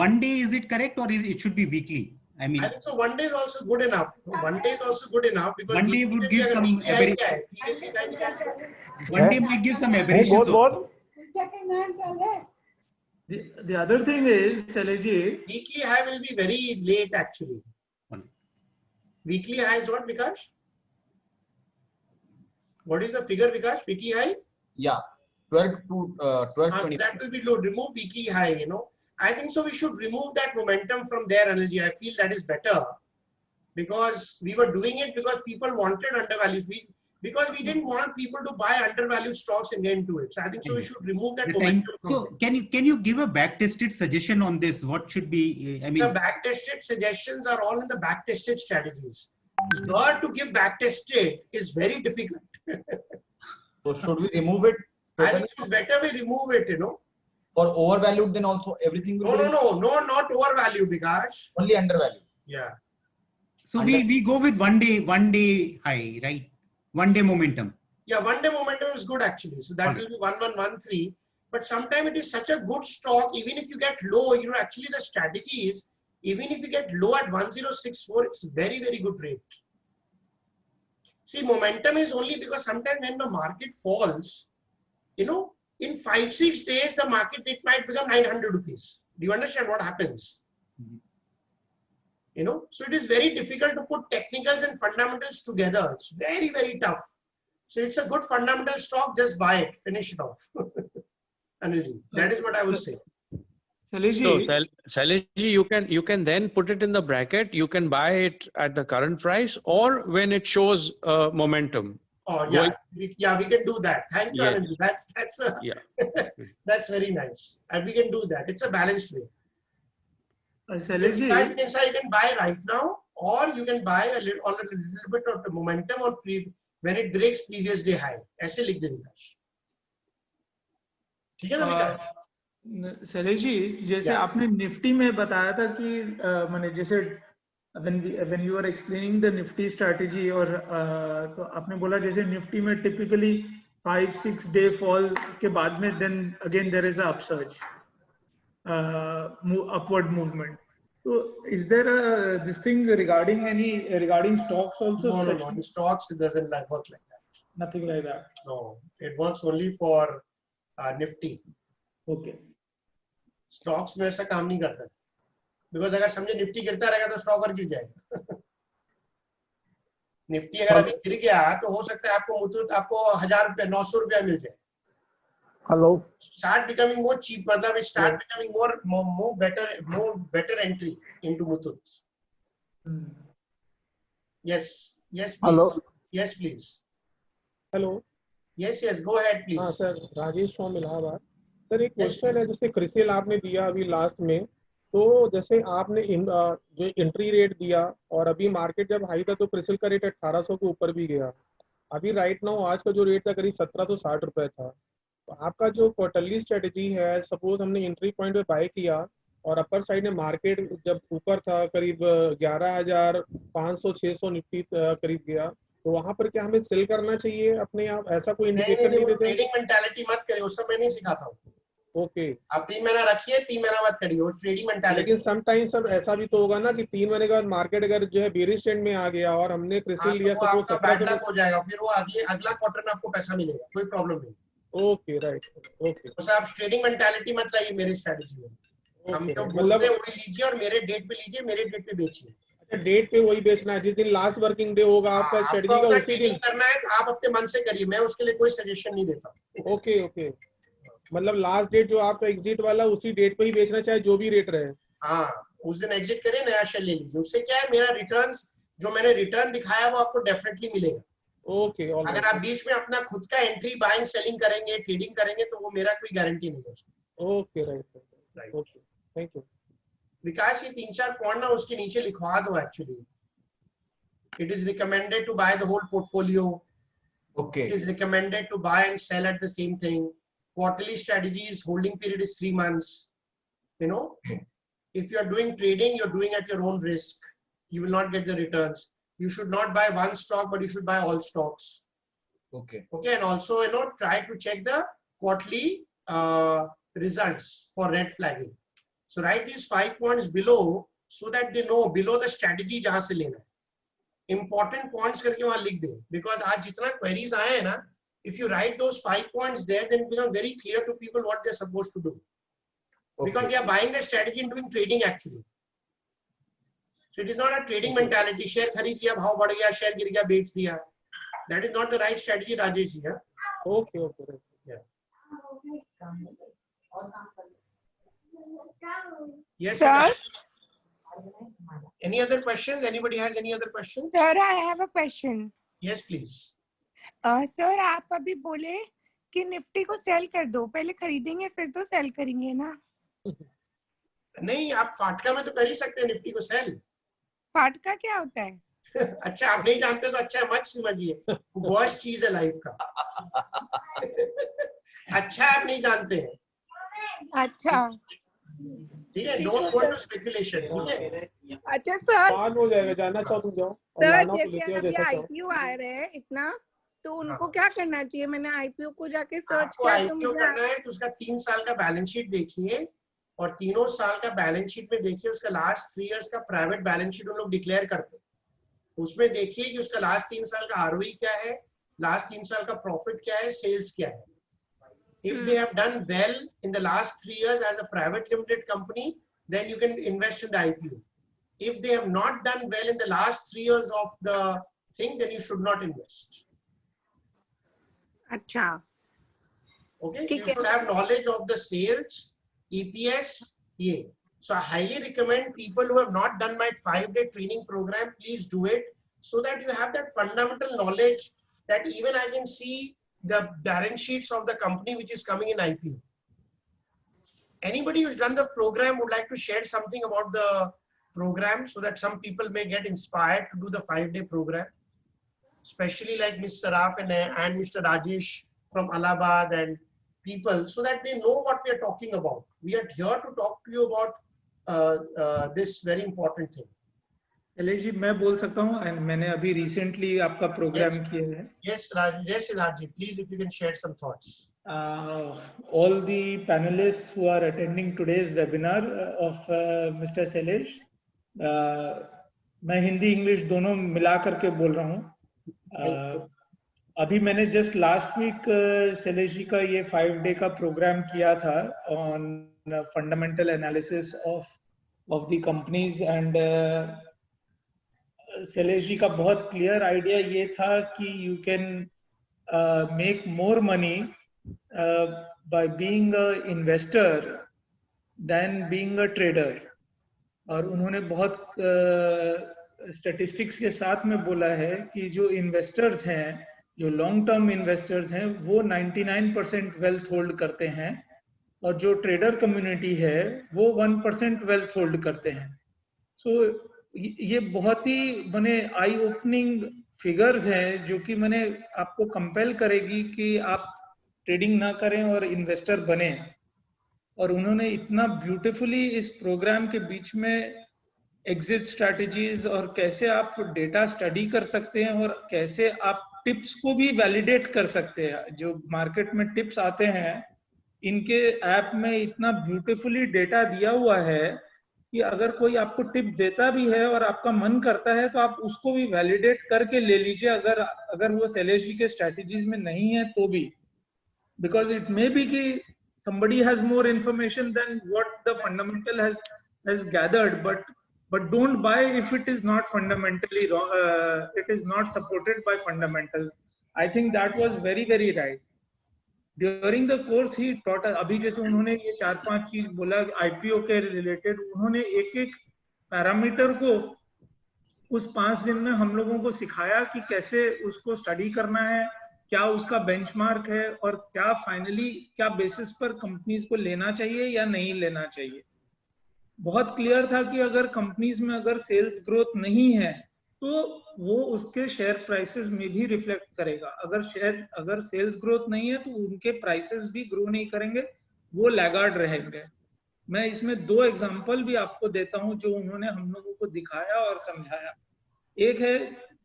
Speaker 17: one day is it correct or is it should be weekly? I mean,
Speaker 1: I think so. One day is also good enough. One day is also good enough because
Speaker 17: one day would give some
Speaker 14: One day
Speaker 17: might give some aberrations.
Speaker 14: The other thing is, Saleji,
Speaker 1: weekly high will be very late actually. Weekly high is what, Vikash? What is the figure, Vikash? Weekly high?
Speaker 2: Yeah, 12 to 12.20.
Speaker 1: That will be low. Remove weekly high, you know. I think so we should remove that momentum from their energy. I feel that is better because we were doing it because people wanted undervalued. Because we didn't want people to buy undervalued stocks and get into it. So I think so we should remove that momentum from
Speaker 17: So can you give a back-tested suggestion on this? What should be, I mean.
Speaker 1: The back-tested suggestions are all in the back-tested strategies. Here to give back-tested is very difficult.
Speaker 2: So should we remove it?
Speaker 1: I think it's better we remove it, you know.
Speaker 2: For overvalued, then also everything will
Speaker 1: No, not overvalued, Vikash.
Speaker 2: Only undervalued.
Speaker 1: Yeah.
Speaker 17: So we go with one day high, right? 1 day momentum.
Speaker 1: Yeah, 1 day momentum is good actually. So that will be 1113. But sometimes it is such a good stock, even if you get low, you know, actually the strategy is, even if you get low at 1064, it's very, very good rate. See, momentum is only because sometimes when the market falls, you know, in 5-6 days, the market, it might become 900 rupees. Do you understand what happens? You know, so it is very difficult to put technicals and fundamentals together. It's very, very tough. So it's a good fundamental stock, just buy it, finish it off. Anilji, that is what I will say.
Speaker 12: So Shailesh ji, you can then put it in the bracket. You can buy it at the current price or when it shows momentum.
Speaker 1: Oh yeah, we can do that. Thank you,
Speaker 12: Yeah.
Speaker 1: Anilji. That's very nice, and we can do that. It's a balanced way.
Speaker 14: Shailesh ji,
Speaker 1: You can buy right now, or you can buy a little, on a little bit of the momentum or when it breaks previous day high. ऐसे लिख दे विकास. ठीक है ना विकास?
Speaker 14: शैलेश जी, जैसे आपने Nifty में बताया था कि माने जैसे when you were explaining the nifty strategy और तो आपने बोला जैसे निफ्टी में typically 5-6 day fall के बाद में then again there is a upsurge, upward movement. So is there this thing regarding stocks also?
Speaker 1: No. In stocks it doesn't work like that.
Speaker 14: Nothing like that.
Speaker 1: No, it works only for Nifty.
Speaker 14: Okay.
Speaker 1: Stocks में ऐसा काम नहीं करता. Because अगर समझे Nifty गिरता रहेगा तो स्टॉक और गिर जाएगा. निफ्टी अगर अभी गिर गया तो हो सकता है आपको मुथूट आपको 1000 रुपया 900 रुपया मिल जाए.
Speaker 5: Hello.
Speaker 1: Start becoming more cheap. मतलब start becoming more better entry into Muthoot. Yes, please.
Speaker 5: Hello.
Speaker 1: Yes, please.
Speaker 5: Hello.
Speaker 1: Yes, go ahead, please.
Speaker 5: हाँ sir, Rajesh from Allahabad. Sir एक क्वेश्चन है, जैसे क्रिसिल आपने दिया अभी लास्ट में, तो जैसे आपने जो एंट्री रेट दिया और अभी मार्केट जब हाई था तो क्रिसिल का रेट 1800 के ऊपर भी गया. अभी राइट नाउ आज का जो रेट था करीब 1760 रुपए था. तो आपका जो क्वार्टरली स्ट्रेटेजी है, सपोज हमने एंट्री पॉइंट पे बाय किया और अपर साइड में मार्केट जब ऊपर था करीब 11,500-600 निफ्टी करीब गया, तो वहां पर क्या हमें सेल करना चाहिए अपने आप? ऐसा कोई इंडिकेटर नहीं देते?
Speaker 1: ट्रेडिंग मेंटालिटी मत करिए, उस समय नहीं सिखाता हूँ.
Speaker 5: ओके,
Speaker 1: आप 3 महीना रखिए, 3 महीना मत करिए, वो ट्रेडिंग मेंटालिटी.
Speaker 5: लेकिन समटाइम्स सब ऐसा भी तो होगा ना कि 3 महीने के बाद मार्केट अगर जो है बेरिश ट्रेंड में आ गया और हमने क्रिसिल लिया सपोज 1700
Speaker 1: हो जाएगा, फिर वो अगला क्वार्टर में आपको पैसा मिलेगा, कोई प्रॉब्लम नहीं.
Speaker 5: Okay, right. ओके,
Speaker 1: तो आप ट्रेडिंग मेंटालिटी मत लाइए मेरी स्ट्रेटजी में. हम तो बोलते हैं वही लीजिए और मेरे डेट पे लीजिए, मेरे डेट पे बेचिए.
Speaker 5: अच्छा, डेट पे वही बेचना है, जिस दिन लास्ट वर्किंग डे होगा आपका स्ट्रेटजी का उसी दिन
Speaker 1: करना है. आप अपने मन से करिए, मैं उसके लिए कोई सजेशन नहीं देता.
Speaker 5: ओके. मतलब लास्ट डेट जो आपका एग्जिट वाला उसी डेट पे ही बेचना, चाहे जो भी रेट रहे.
Speaker 1: हाँ, उस दिन एग्जिट करिए, नया शेयर ले लीजिए. उससे क्या है, मेरा रिटर्न्स जो मैंने रिटर्न दिखाया वो आपको डेफिनेटली मिलेगा.
Speaker 5: ओके.
Speaker 1: अगर आप बीच में अपना खुद का एंट्री बाइंग सेलिंग करेंगे, ट्रेडिंग करेंगे, तो वो मेरा कोई गारंटी नहीं है उसकी.
Speaker 5: Okay, right. Okay, thank you.
Speaker 1: Vikas, ये 3-4 पॉइंट ना उसके नीचे लिखवा दो. Actually it is recommended to buy the whole portfolio.
Speaker 2: Okay.
Speaker 1: It is recommended to buy and sell at the same thing. Quarterly strategies, holding period is 3 months. You know, if you are doing trading, you're doing at your own risk. You will not get the returns. You should not buy one stock, but you should buy all stocks.
Speaker 2: Okay.
Speaker 1: Okay, and also, you know, try to check the quarterly results for red flagging. So write these 5 points below so that they know below the strategy जहाँ से लेना है. Important points करके वहाँ लिख दें. Because आज जितना queries आए हैं ना, if you write those 5 points there, then it becomes very clear to people what they're supposed to do. Because they are buying the strategy and doing trading actually. So it is not a trading mentality. Share खरीद लिया, भाव बढ़ गया, share गिर गया, बेच दिया. That is not the right strategy, Rajesh. Yeah?
Speaker 8: Okay.
Speaker 1: Yeah. Yes,
Speaker 10: Sir?
Speaker 1: Any other questions? Anybody has any other questions?
Speaker 10: Sir, I have a question.
Speaker 1: Yes, please.
Speaker 10: Sir आप अभी बोले कि निफ्टी को सेल कर दो, पहले खरीदेंगे फिर तो सेल करेंगे ना?
Speaker 1: नहीं, आप फाटका में तो कर ही सकते हैं निफ्टी को सेल।
Speaker 10: फाटका क्या होता है?
Speaker 1: अच्छा, आप नहीं जानते तो अच्छा मत समझिए, वर्स्ट चीज है लाइफ का। अच्छा, आप नहीं जानते हैं।
Speaker 10: अच्छा
Speaker 1: ठीक है, डोंट गो टू स्पेकुलेशन। ठीक है,
Speaker 10: अच्छा सर,
Speaker 8: पान हो जाएगा, जाना चाहो तुम जाओ।
Speaker 10: सर जैसे अभी आईपीओ आ रहे हैं इतना, तो उनको क्या करना चाहिए? मैंने आईपीओ को जाके सर्च किया तो
Speaker 1: आईपीओ करना है तो उसका 3 साल का बैलेंस शीट देखिए, और तीनों साल का बैलेंस शीट में देखिए उसका लास्ट 3 इयर्स का प्राइवेट बैलेंस शीट उन लोग डिक्लेयर करते हैं। उसमें देखिए कि उसका लास्ट 3 साल का आरओई क्या है, लास्ट 3 साल का प्रॉफिट क्या है, सेल्स क्या है। If they have done well in the last 3 years as a private limited company, then you can invest in the IPO. If they have not done well in the last 3 years of the thing, then you should not invest.
Speaker 10: अच्छा,
Speaker 1: Okay, you should have knowledge of the sales, EPS, ये. So I highly recommend people who have not done my 5-day training program, please do it, so that you have that fundamental knowledge that even I can see the balance sheets of the company which is coming in IPO. Anybody who's done the program would like to share something about the program so that some people may get inspired to do the 5-day program, especially like Ms. Saraf and Mr. Rajesh from Allahabad and people, so that they know what we are talking about. We are here to talk to you about this very important thing.
Speaker 14: Shailesh ji, मैं बोल सकता हूँ, and मैंने अभी recently आपका programme किया है।
Speaker 1: Yes, Rajesh Siddharth ji, please if you can share some thoughts.
Speaker 14: All the panelists who are attending today's webinar of Mr. Shailesh, मैं हिंदी इंग्लिश दोनों मिला करके बोल रहा हूँ। अभी मैंने just last week Shailesh ji का ये 5-day का प्रोग्राम किया था on fundamental analysis of the companies, and Shailesh ji का बहुत क्लियर आइडिया ये था कि you can make more money by being a investor than being a trader. और उन्होंने बहुत स्टैटिस्टिक्स के साथ में बोला है कि जो इन्वेस्टर्स हैं, जो लॉन्ग टर्म इन्वेस्टर्स हैं, वो 99% वेल्थ होल्ड करते हैं, और जो ट्रेडर कम्युनिटी है वो 1% वेल्थ होल्ड करते हैं। सो ये बहुत ही मैंने आई ओपनिंग फिगर्स हैं जो कि मैंने आपको कंपेल करेगी कि आप ट्रेडिंग ना करें और इन्वेस्टर बने। और उन्होंने इतना ब्यूटीफुली इस प्रोग्राम के बीच में एग्जिट स्ट्रैटेजीज और कैसे आप डेटा स्टडी कर सकते हैं और कैसे आप टिप्स को भी वैलिडेट कर सकते हैं। जो मार्केट में टिप्स आते हैं, इनके ऐप में इतना ब्यूटीफुली डेटा दिया हुआ है कि अगर कोई आपको टिप देता भी है और आपका मन करता है तो आप उसको भी वैलिडेट करके ले लीजिए, अगर वो शैलेश जी के स्ट्रैटेजीज में नहीं है तो भी, बिकॉज इट मे बी कि somebody has more information than what the fundamental has gathered, but don't buy if it is not fundamentally wrong, it is not supported by fundamentals. I think that was very right. During the course he taught us, अभी जैसे उन्होंने ये 4-5 चीज बोला IPO के related, उन्होंने एक parameter को उस 5 दिन में हम लोगों को सिखाया कि कैसे उसको स्टडी करना है, क्या उसका बेंचमार्क है, और क्या फाइनली क्या बेसिस पर कंपनीज को लेना चाहिए या नहीं लेना चाहिए। बहुत क्लियर था कि अगर कंपनीज में अगर सेल्स ग्रोथ नहीं है तो वो उसके शेयर प्राइसेस में भी रिफ्लेक्ट करेगा। अगर सेल्स ग्रोथ नहीं है तो उनके प्राइसेस भी ग्रो नहीं करेंगे, वो लैगार्ड रहेंगे। मैं इसमें 2 एग्जांपल भी आपको देता हूं जो उन्होंने हम लोगों को दिखाया और समझाया। एक है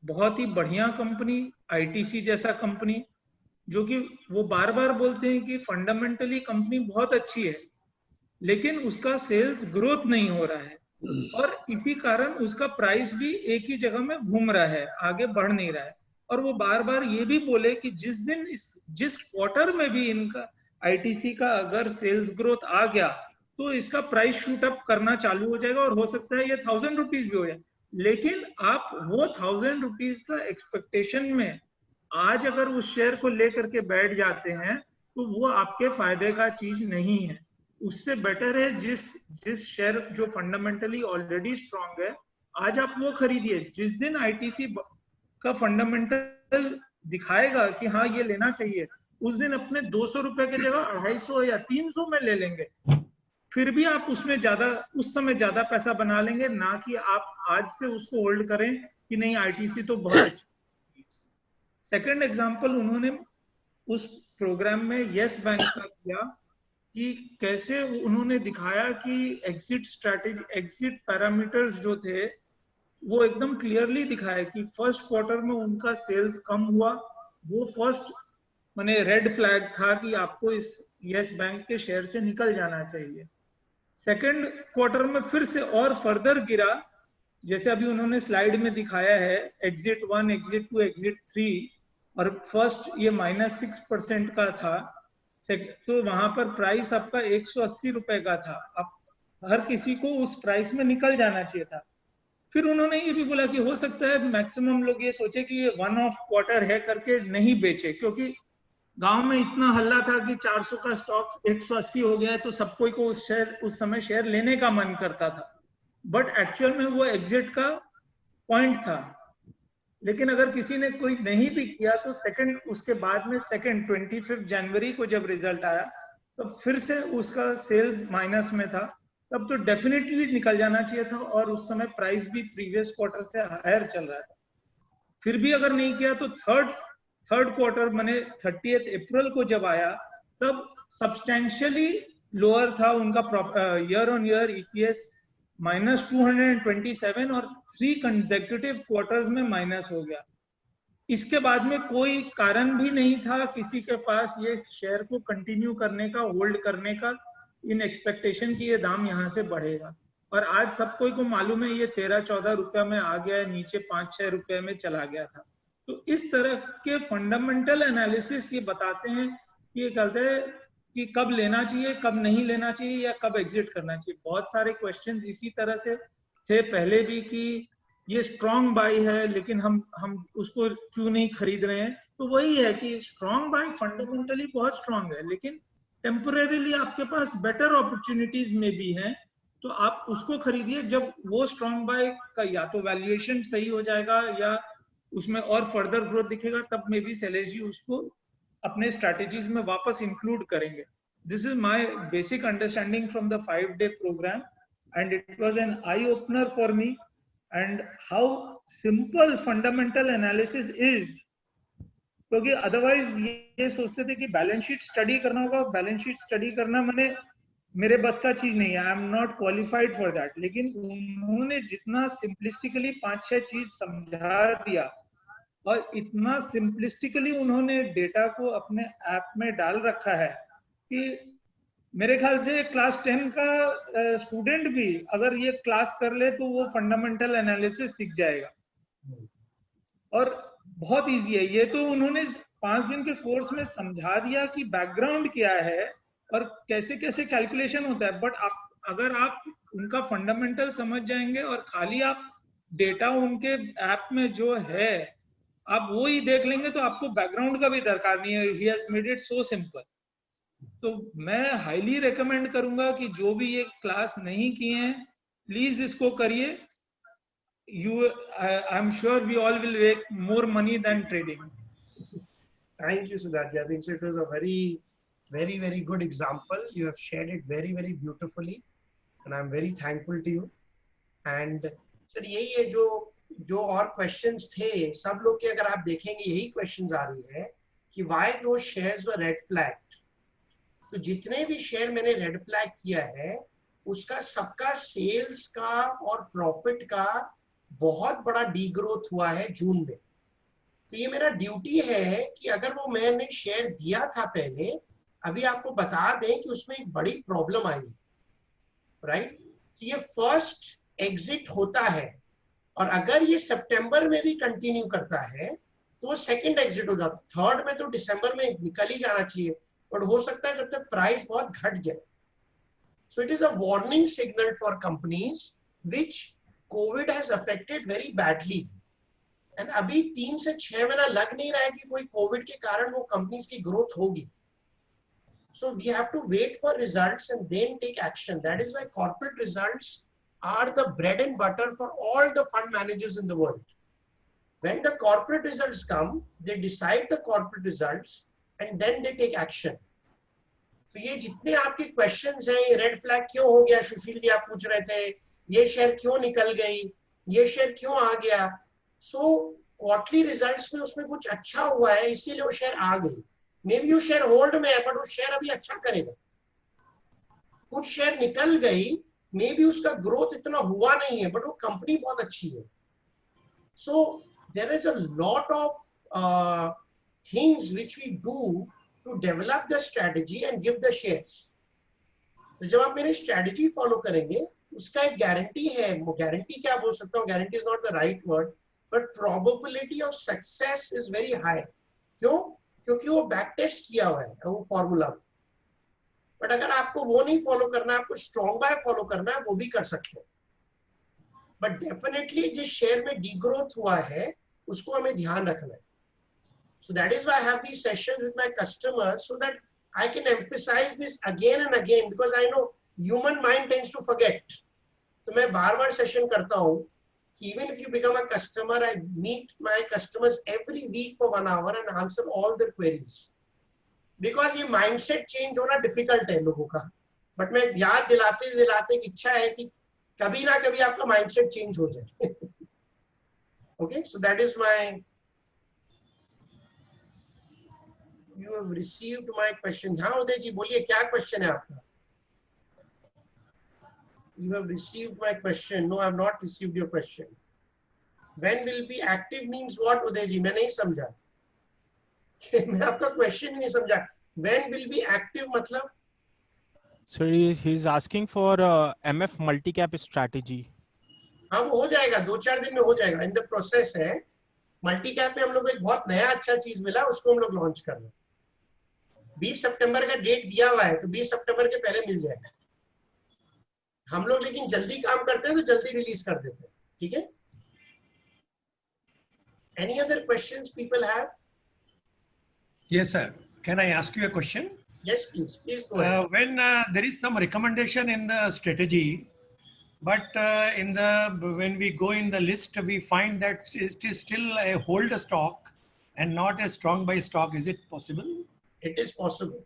Speaker 14: बहुत ही बढ़िया कंपनी आईटीसी जैसा कंपनी, जो कि वो बार बार बोलते हैं कि फंडामेंटली कंपनी बहुत अच्छी है, लेकिन उसका सेल्स ग्रोथ नहीं हो रहा है और इसी कारण उसका प्राइस भी एक ही जगह में घूम रहा है, आगे बढ़ नहीं रहा है। और वो बार बार ये भी बोले कि जिस क्वार्टर में भी इनका आईटीसी का अगर सेल्स ग्रोथ आ गया तो इसका प्राइस शूट अप करना चालू हो जाएगा और हो सकता है ये 1000 रुपीज भी हो जाए। लेकिन आप वो 1000 रुपीज का एक्सपेक्टेशन में आज अगर उस शेयर को लेकर के बैठ जाते हैं तो वो आपके फायदे का चीज नहीं है। उससे बेटर है जिस शेयर जो फंडामेंटली ऑलरेडी स्ट्रांग है, आज आप वो खरीदिए। जिस दिन आईटीसी का फंडामेंटल दिखाएगा कि हाँ ये लेना चाहिए, उस दिन अपने 200 रुपए की जगह 250 या 300 में ले लेंगे। फिर भी आप उसमें ज्यादा, उस समय ज्यादा पैसा बना लेंगे, ना कि आप आज से उसको होल्ड करें कि नहीं आईटीसी तो बहुत अच्छा। सेकंड एग्जांपल उन्होंने उस प्रोग्राम में यस बैंक का किया कि कैसे उन्होंने दिखाया कि एग्जिट स्ट्रैटेजी, एग्जिट पैरामीटर्स जो थे वो एकदम क्लियरली दिखाया कि फर्स्ट क्वार्टर में उनका सेल्स कम हुआ। वो फर्स्ट माने रेड फ्लैग था कि आपको इस यस बैंक के शेयर से निकल जाना चाहिए। सेकंड क्वार्टर में फिर से और फर्दर गिरा, जैसे अभी उन्होंने स्लाइड में दिखाया है, एग्जिट 1, एग्जिट 2, एग्जिट 3, और फर्स्ट ये -6% का था, तो वहां पर प्राइस आपका 180 रुपए का था। अब हर किसी को उस प्राइस में निकल जाना चाहिए था। फिर उन्होंने ये भी बोला कि हो सकता है मैक्सिमम लोग ये सोचे कि ये वन ऑफ क्वार्टर है करके नहीं बेचे, क्योंकि गांव में इतना हल्ला था कि 400 का स्टॉक 180 हो गया है, तो सब कोई को उस समय शेयर लेने का मन करता था। बट एक्चुअल में वो एग्जिट का पॉइंट था। लेकिन अगर किसी ने कोई नहीं भी किया तो सेकंड, उसके बाद में सेकंड 25 जनवरी को जब रिजल्ट आया तो फिर से उसका सेल्स माइनस में था, तब तो डेफिनेटली निकल जाना चाहिए था, और उस समय प्राइस भी प्रीवियस क्वार्टर से हायर चल रहा था। फिर भी अगर नहीं किया तो थर्ड क्वार्टर माने 30 अप्रैल को जब आया तब सब्सटेंशियली लोअर था उनका ईयर ऑन ईयर ईपीएस -227, और 3 कंसेक्यूटिव क्वार्टर्स में माइनस हो गया। इसके बाद में कोई कारण भी नहीं था किसी के पास ये शेयर को कंटिन्यू करने का, होल्ड करने का, इन एक्सपेक्टेशन की ये दाम यहाँ से बढ़ेगा। और आज सब कोई को मालूम है ये 13-14 रुपए में आ गया है, नीचे 5-6 रुपए में चला गया था। तो इस तरह के फंडामेंटल एनालिसिस ये बताते हैं कि ये कहते हैं कि कब लेना चाहिए, कब नहीं लेना चाहिए, या कब एग्जिट करना चाहिए। बहुत सारे क्वेश्चंस इसी तरह से थे पहले भी कि ये स्ट्रॉन्ग बाई है लेकिन हम उसको क्यों नहीं खरीद रहे हैं। तो वही है कि स्ट्रॉन्ग बाई फंडामेंटली बहुत स्ट्रॉन्ग है, लेकिन टेम्परेरीली आपके पास बेटर अपॉर्चुनिटीज में भी हैं, तो आप उसको खरीदिए जब वो स्ट्रॉन्ग बाय का या तो वैल्यूएशन सही हो जाएगा या उसमें और फर्दर ग्रोथ दिखेगा, तब में भी सेलेजी उसको अपने स्ट्रैटेजीज में वापस इंक्लूड करेंगे। This is my basic understanding from the 5-day programme, and it was an eye opener for me, and how simple fundamental analysis is. क्योंकि अदरवाइज ये सोचते थे कि बैलेंस शीट स्टडी करना होगा, बैलेंस शीट स्टडी करना मैंने मेरे बस का चीज नहीं है, I am not qualified for that. लेकिन उन्होंने जितना सिंपलिस्टिकली 5-6 चीज समझा दिया और इतना सिंपलिस्टिकली उन्होंने डेटा को अपने ऐप में डाल रखा है कि मेरे ख्याल से क्लास 10 का स्टूडेंट भी अगर ये क्लास कर ले तो वो फंडामेंटल एनालिसिस सीख जाएगा, और बहुत इजी है। ये तो उन्होंने 5 दिन के कोर्स में समझा दिया कि बैकग्राउंड क्या है और कैसे कैसे कैलकुलेशन होता है। बट अगर आप उनका फंडामेंटल समझ जाएंगे और खाली आप डेटा उनके ऐप में जो है आप वो ही देख लेंगे, तो आपको बैकग्राउंड का भी दरकार नहीं है। He has made it so simple. तो मैं हाईली रेकमेंड करूंगा कि जो भी ये क्लास नहीं किए हैं प्लीज इसको करिए। I'm sure we all will make more money than trading.
Speaker 1: Thank you, Siddharth. I think it was a very good example. You have shared it very beautifully, and I'm very thankful to you. And sir, यही है जो और questions थे सब लोग के, अगर आप देखेंगे यही questions आ रही है कि why those shares were red flagged. तो जितने भी शेयर मैंने रेड फ्लैग किया है उसका सबका सेल्स का और प्रॉफिट का बहुत बड़ा डीग्रोथ हुआ है जून में। तो ये मेरा ड्यूटी है कि अगर वो मैंने शेयर दिया था पहले, अभी आपको बता दें कि उसमें एक बड़ी प्रॉब्लम आई है, राइट। तो ये फर्स्ट एग्जिट होता है, और अगर ये सितंबर में भी कंटिन्यू करता है तो वो सेकंड एग्जिट हो जाता है। थर्ड में तो दिसंबर में निकल ही जाना चाहिए, बट हो सकता है जब तक प्राइस बहुत घट जाए। So it is a warning signal for companies which COVID has affected very badly. And अभी 3 से 6 महीना लग नहीं रहा है कि कोई कोविड के कारण वो कंपनीज की ग्रोथ होगी. So we have to wait for results and then take action. That is why corporate results are the bread and butter for all the fund managers in the world. When the corporate results come, they decide the corporate results and then they take action. तो ये जितने आपके questions हैं, ये red flag क्यों हो गया, सुशील जी आप पूछ रहे थे, ये शेयर क्यों निकल गई, ये शेयर क्यों आ गया. सो क्वार्टरली रिजल्ट्स में उसमें कुछ अच्छा हुआ है इसीलिए वो शेयर आ गई. मे बी वो शेयर होल्ड में है बट वो शेयर अभी अच्छा करेगा. कुछ शेयर निकल गई, मे बी उसका ग्रोथ इतना हुआ नहीं है बट वो कंपनी बहुत अच्छी है. So there is a lot of things which we do to develop the strategy and give the shares. तो जब आप मेरी strategy follow करेंगे, उसका एक guarantee है. वो guarantee क्या बोल सकता हूँ? Guarantee is not the right word, but probability of success is very high. क्यों? क्योंकि वो back test किया हुआ है वो formula. But अगर आपको वो नहीं follow करना, आपको strong buy follow करना है, वो भी कर सकते हैं. But definitely जिस share में degrowth हुआ है, उसको हमें ध्यान रखना है. So that is why I have these sessions with my customers so that I can emphasize this again and again because I know human mind tends to forget. तो मैं बार-बार session करता हूँ कि even if you become a customer, I meet my customers every week for 1 hour and answer all their queries. Because ये mindset change होना difficult है लोगों का. But मैं याद दिलाते की इच्छा है कि कभी ना कभी आपका mindset change हो जाए. Okay, so that is my. You have received my question. हाँ उदय जी बोलिए क्या क्वेश्चन है आपका? You have received my question. No, I have not received your question. When will be active means what उदय जी? मैं नहीं समझा. मैं आपका क्वेश्चन ही नहीं समझा. When will be active मतलब?
Speaker 18: Sir, he is asking for MF multi-cap strategy.
Speaker 1: हाँ वो हो जाएगा 2-4 दिन में हो जाएगा. In the process है. मल्टी कैप में हम लोग को एक बहुत नया अच्छा चीज मिला उसको हम लोग लॉन्च कर रहे हैं. 20 सितंबर का डेट दिया हुआ है तो 20 सितंबर के पहले मिल जाएगा. हम लोग लेकिन जल्दी काम करते हैं तो जल्दी रिलीज कर देते हैं. ठीक है. Any other questions people have?
Speaker 19: Yes, sir. Can I ask you a question?
Speaker 1: Yes, please. Please go ahead.
Speaker 19: When there is some recommendation in the strategy, but when we go in the list, we find that it is still a hold stock and not a strong buy stock. Is it possible?
Speaker 1: It is possible.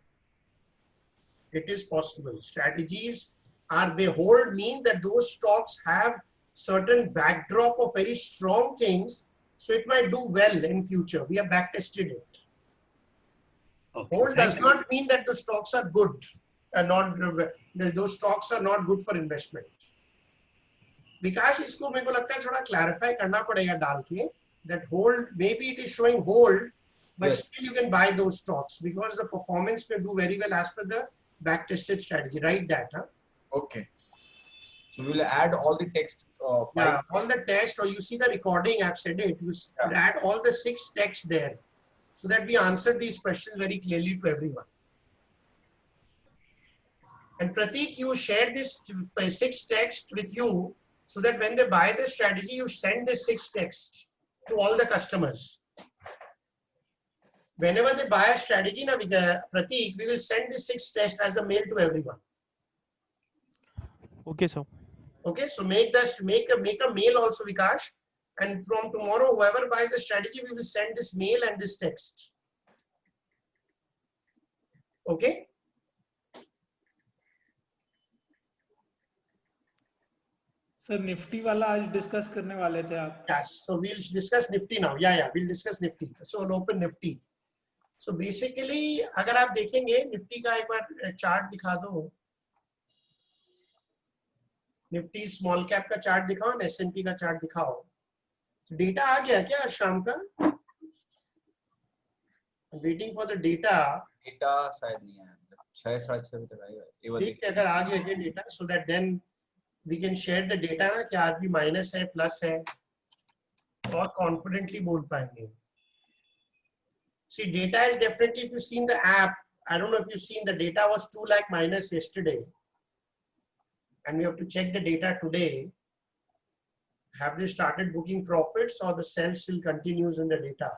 Speaker 1: It is possible. Strategies are they hold mean that those stocks have certain backdrop of very strong things, so it might do well in future. We have back tested it. Okay, hold does not mean that the stocks are good and not those stocks are not good for investment. विकास इसको मेरे को लगता है थोड़ा clarify करना पड़ेगा डाल के that hold maybe it is showing hold but yes. Still you can buy those stocks because the performance may do very well as per the back tested strategy. Write that, huh?
Speaker 2: Okay. So we'll add all the text.
Speaker 1: Yeah, all the text, or you see the recording. I've said it. You add all the 6 texts there, so that we answer these questions very clearly to everyone. And Prateek, you share this 6 text with you, so that when they buy the strategy, you send this 6 text to all the customers. Whenever they buy a strategy, na Prateek, we will send this 6 text as a mail to everyone.
Speaker 18: Okay, sir.
Speaker 1: Okay, so make a mail also, Vikash, and from tomorrow, whoever buys the strategy, we will send this mail and this text. Okay.
Speaker 14: Sir, Nifty वाला आज discuss करने वाले थे आप.
Speaker 1: Yes, so we'll discuss Nifty now. Yeah, we'll discuss Nifty. So we'll open Nifty. So basically, अगर आप देखेंगे Nifty का एक बार chart दिखा दो. निफ्टी स्मॉल कैप का चार्ट दिखाओ और S&P का चार्ट दिखाओ. डेटा आ गया क्या शाम का? Waiting for the data.
Speaker 2: Data शायद नहीं है. 6:30 तक आएगा.
Speaker 1: ठीक है, अगर आ गया क्या data, so that then we can share the data ना कि आज भी माइनस है प्लस है और कॉन्फिडेंटली बोल पाएंगे. See data is definitely, if you seen the app, I don't know if you seen the data was 2 lakh minus yesterday. And we have to check the data today. Have they started booking profits or the sell still continues in the data?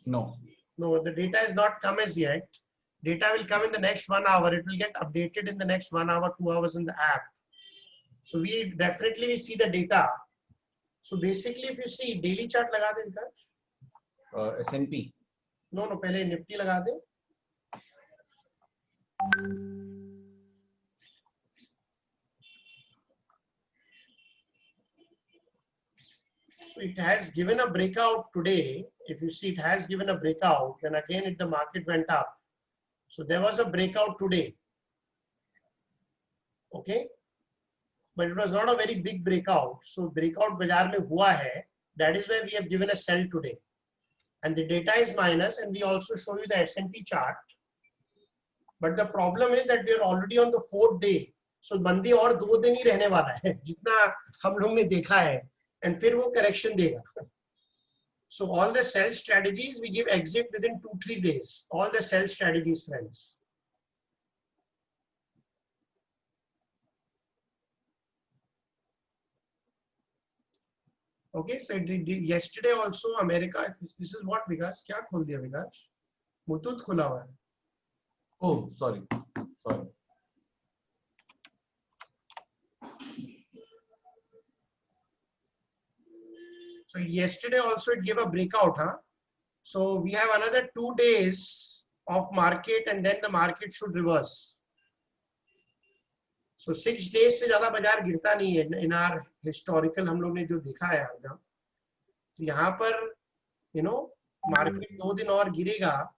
Speaker 2: No.
Speaker 1: No, the data has not come as yet. Data will come in the next 1 hour. It will get updated in the next 1 hour, 2 hours in the app. So we definitely see the data. So basically, if you see daily chart, लगा दे विकास.
Speaker 2: S&P.
Speaker 1: No, पहले Nifty लगा दे. So it has given a breakout today. If you see it has given a breakout, then again the market went up. So there was a breakout today. Okay. But it was not a very big breakout. So breakout bazaar mein hua hai. That is why we have given a sell today. And the data is minus, and we also show you the S&P chart. But the problem is that we are already on the 4th day. So bandi aur 2 दिन ही रहने वाला है जितना हम लोग ने देखा है, and फिर वो correction देगा. So all the sell strategies we give exit within 2-3 days. All the sell strategies, friends. Okay, so yesterday also America. This is what Vikas? क्या खोल दिया विकास? मुतूत खुला हुआ है.
Speaker 2: Oh, sorry.
Speaker 1: So yesterday also it gave a breakout, huh? So we have another 2 days of market, and then the market should reverse. So 6 days से ज़्यादा बाजार गिरता नहीं है. In our historical हम लोग ने जो देखा है आगे, तो यहाँ पर market 2 दिन और गिरेगा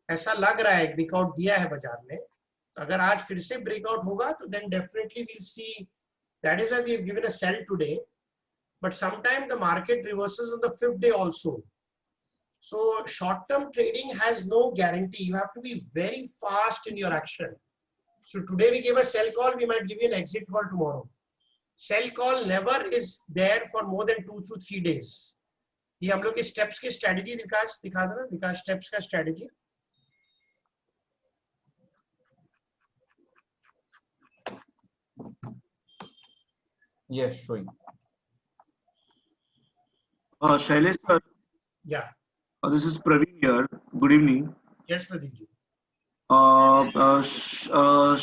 Speaker 1: ऐसा लग रहा है. ब्रेकआउट दिया है बाजार ने. अगर आज फिर से ब्रेकआउट होगा तो then definitely we'll see. That is why we have given a sell today. But sometimes the market reverses on the 5th day also. So short-term trading has no guarantee. You have to be very fast in your action. So today we gave a sell call. We might give you an exit call tomorrow. Sell call never is there for more than 2 to 3 days. ये हम लोग के steps के strategy विकास दिखा देना. विकास steps का strategy.
Speaker 2: Yes, showing.
Speaker 20: Shailesh sir.
Speaker 1: Yeah.
Speaker 20: This is Praveen here. Good evening.
Speaker 1: Yes, Pradeep ji.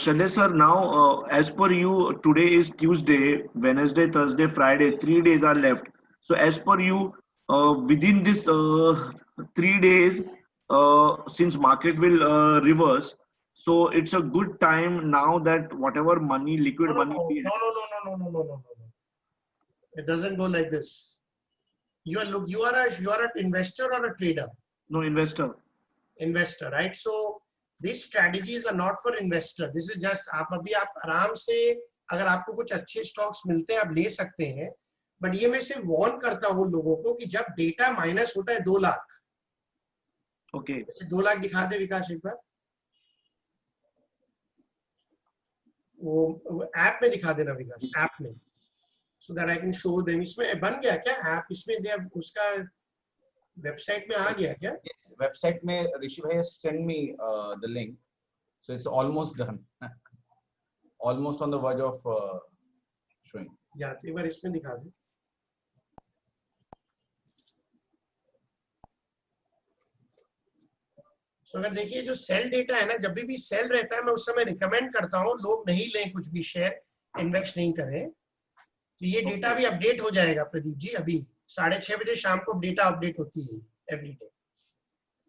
Speaker 20: Shailesh sir, now as per you, today is Tuesday, Wednesday, Thursday, Friday. 3 days are left. So as per you, within this 3 days, since market will reverse, so it's a good time now that whatever money, liquid money.
Speaker 1: No. It doesn't go like this. You are an investor or a trader?
Speaker 20: No, investor.
Speaker 1: Investor, right? So these strategies are not for investor. This is just आप आराम से अगर आपको कुछ अच्छे stocks मिलते हैं आप ले सकते हैं. बट ये मैं सिर्फ वार्न करता हूँ लोगों को कि जब डेटा माइनस होता है 2 लाख.
Speaker 20: ओके.
Speaker 1: 2 लाख दिखा दे विकास एक बार. वो ऐप में दिखा देना विकास, ऐप में. So that I can show them. इसमें बन गया क्या ऐप? इसमें दे उसका वेबसाइट में आ गया क्या?
Speaker 2: Yes, वेबसाइट में ऋषि भाई has sent me the link, so it's almost done. Almost on the verge of showing.
Speaker 1: या एक बार इसमें दिखा दे. So अगर देखिए जो सेल डेटा है ना, जब भी सेल रहता है मैं उस समय रिकमेंड करता हूँ लोग नहीं लें कुछ भी शेयर, इन्वेस्ट नहीं करें. तो ये डेटा भी अपडेट हो जाएगा प्रदीप जी. अभी 6:30 बजे शाम को डेटा अपडेट होती है every day.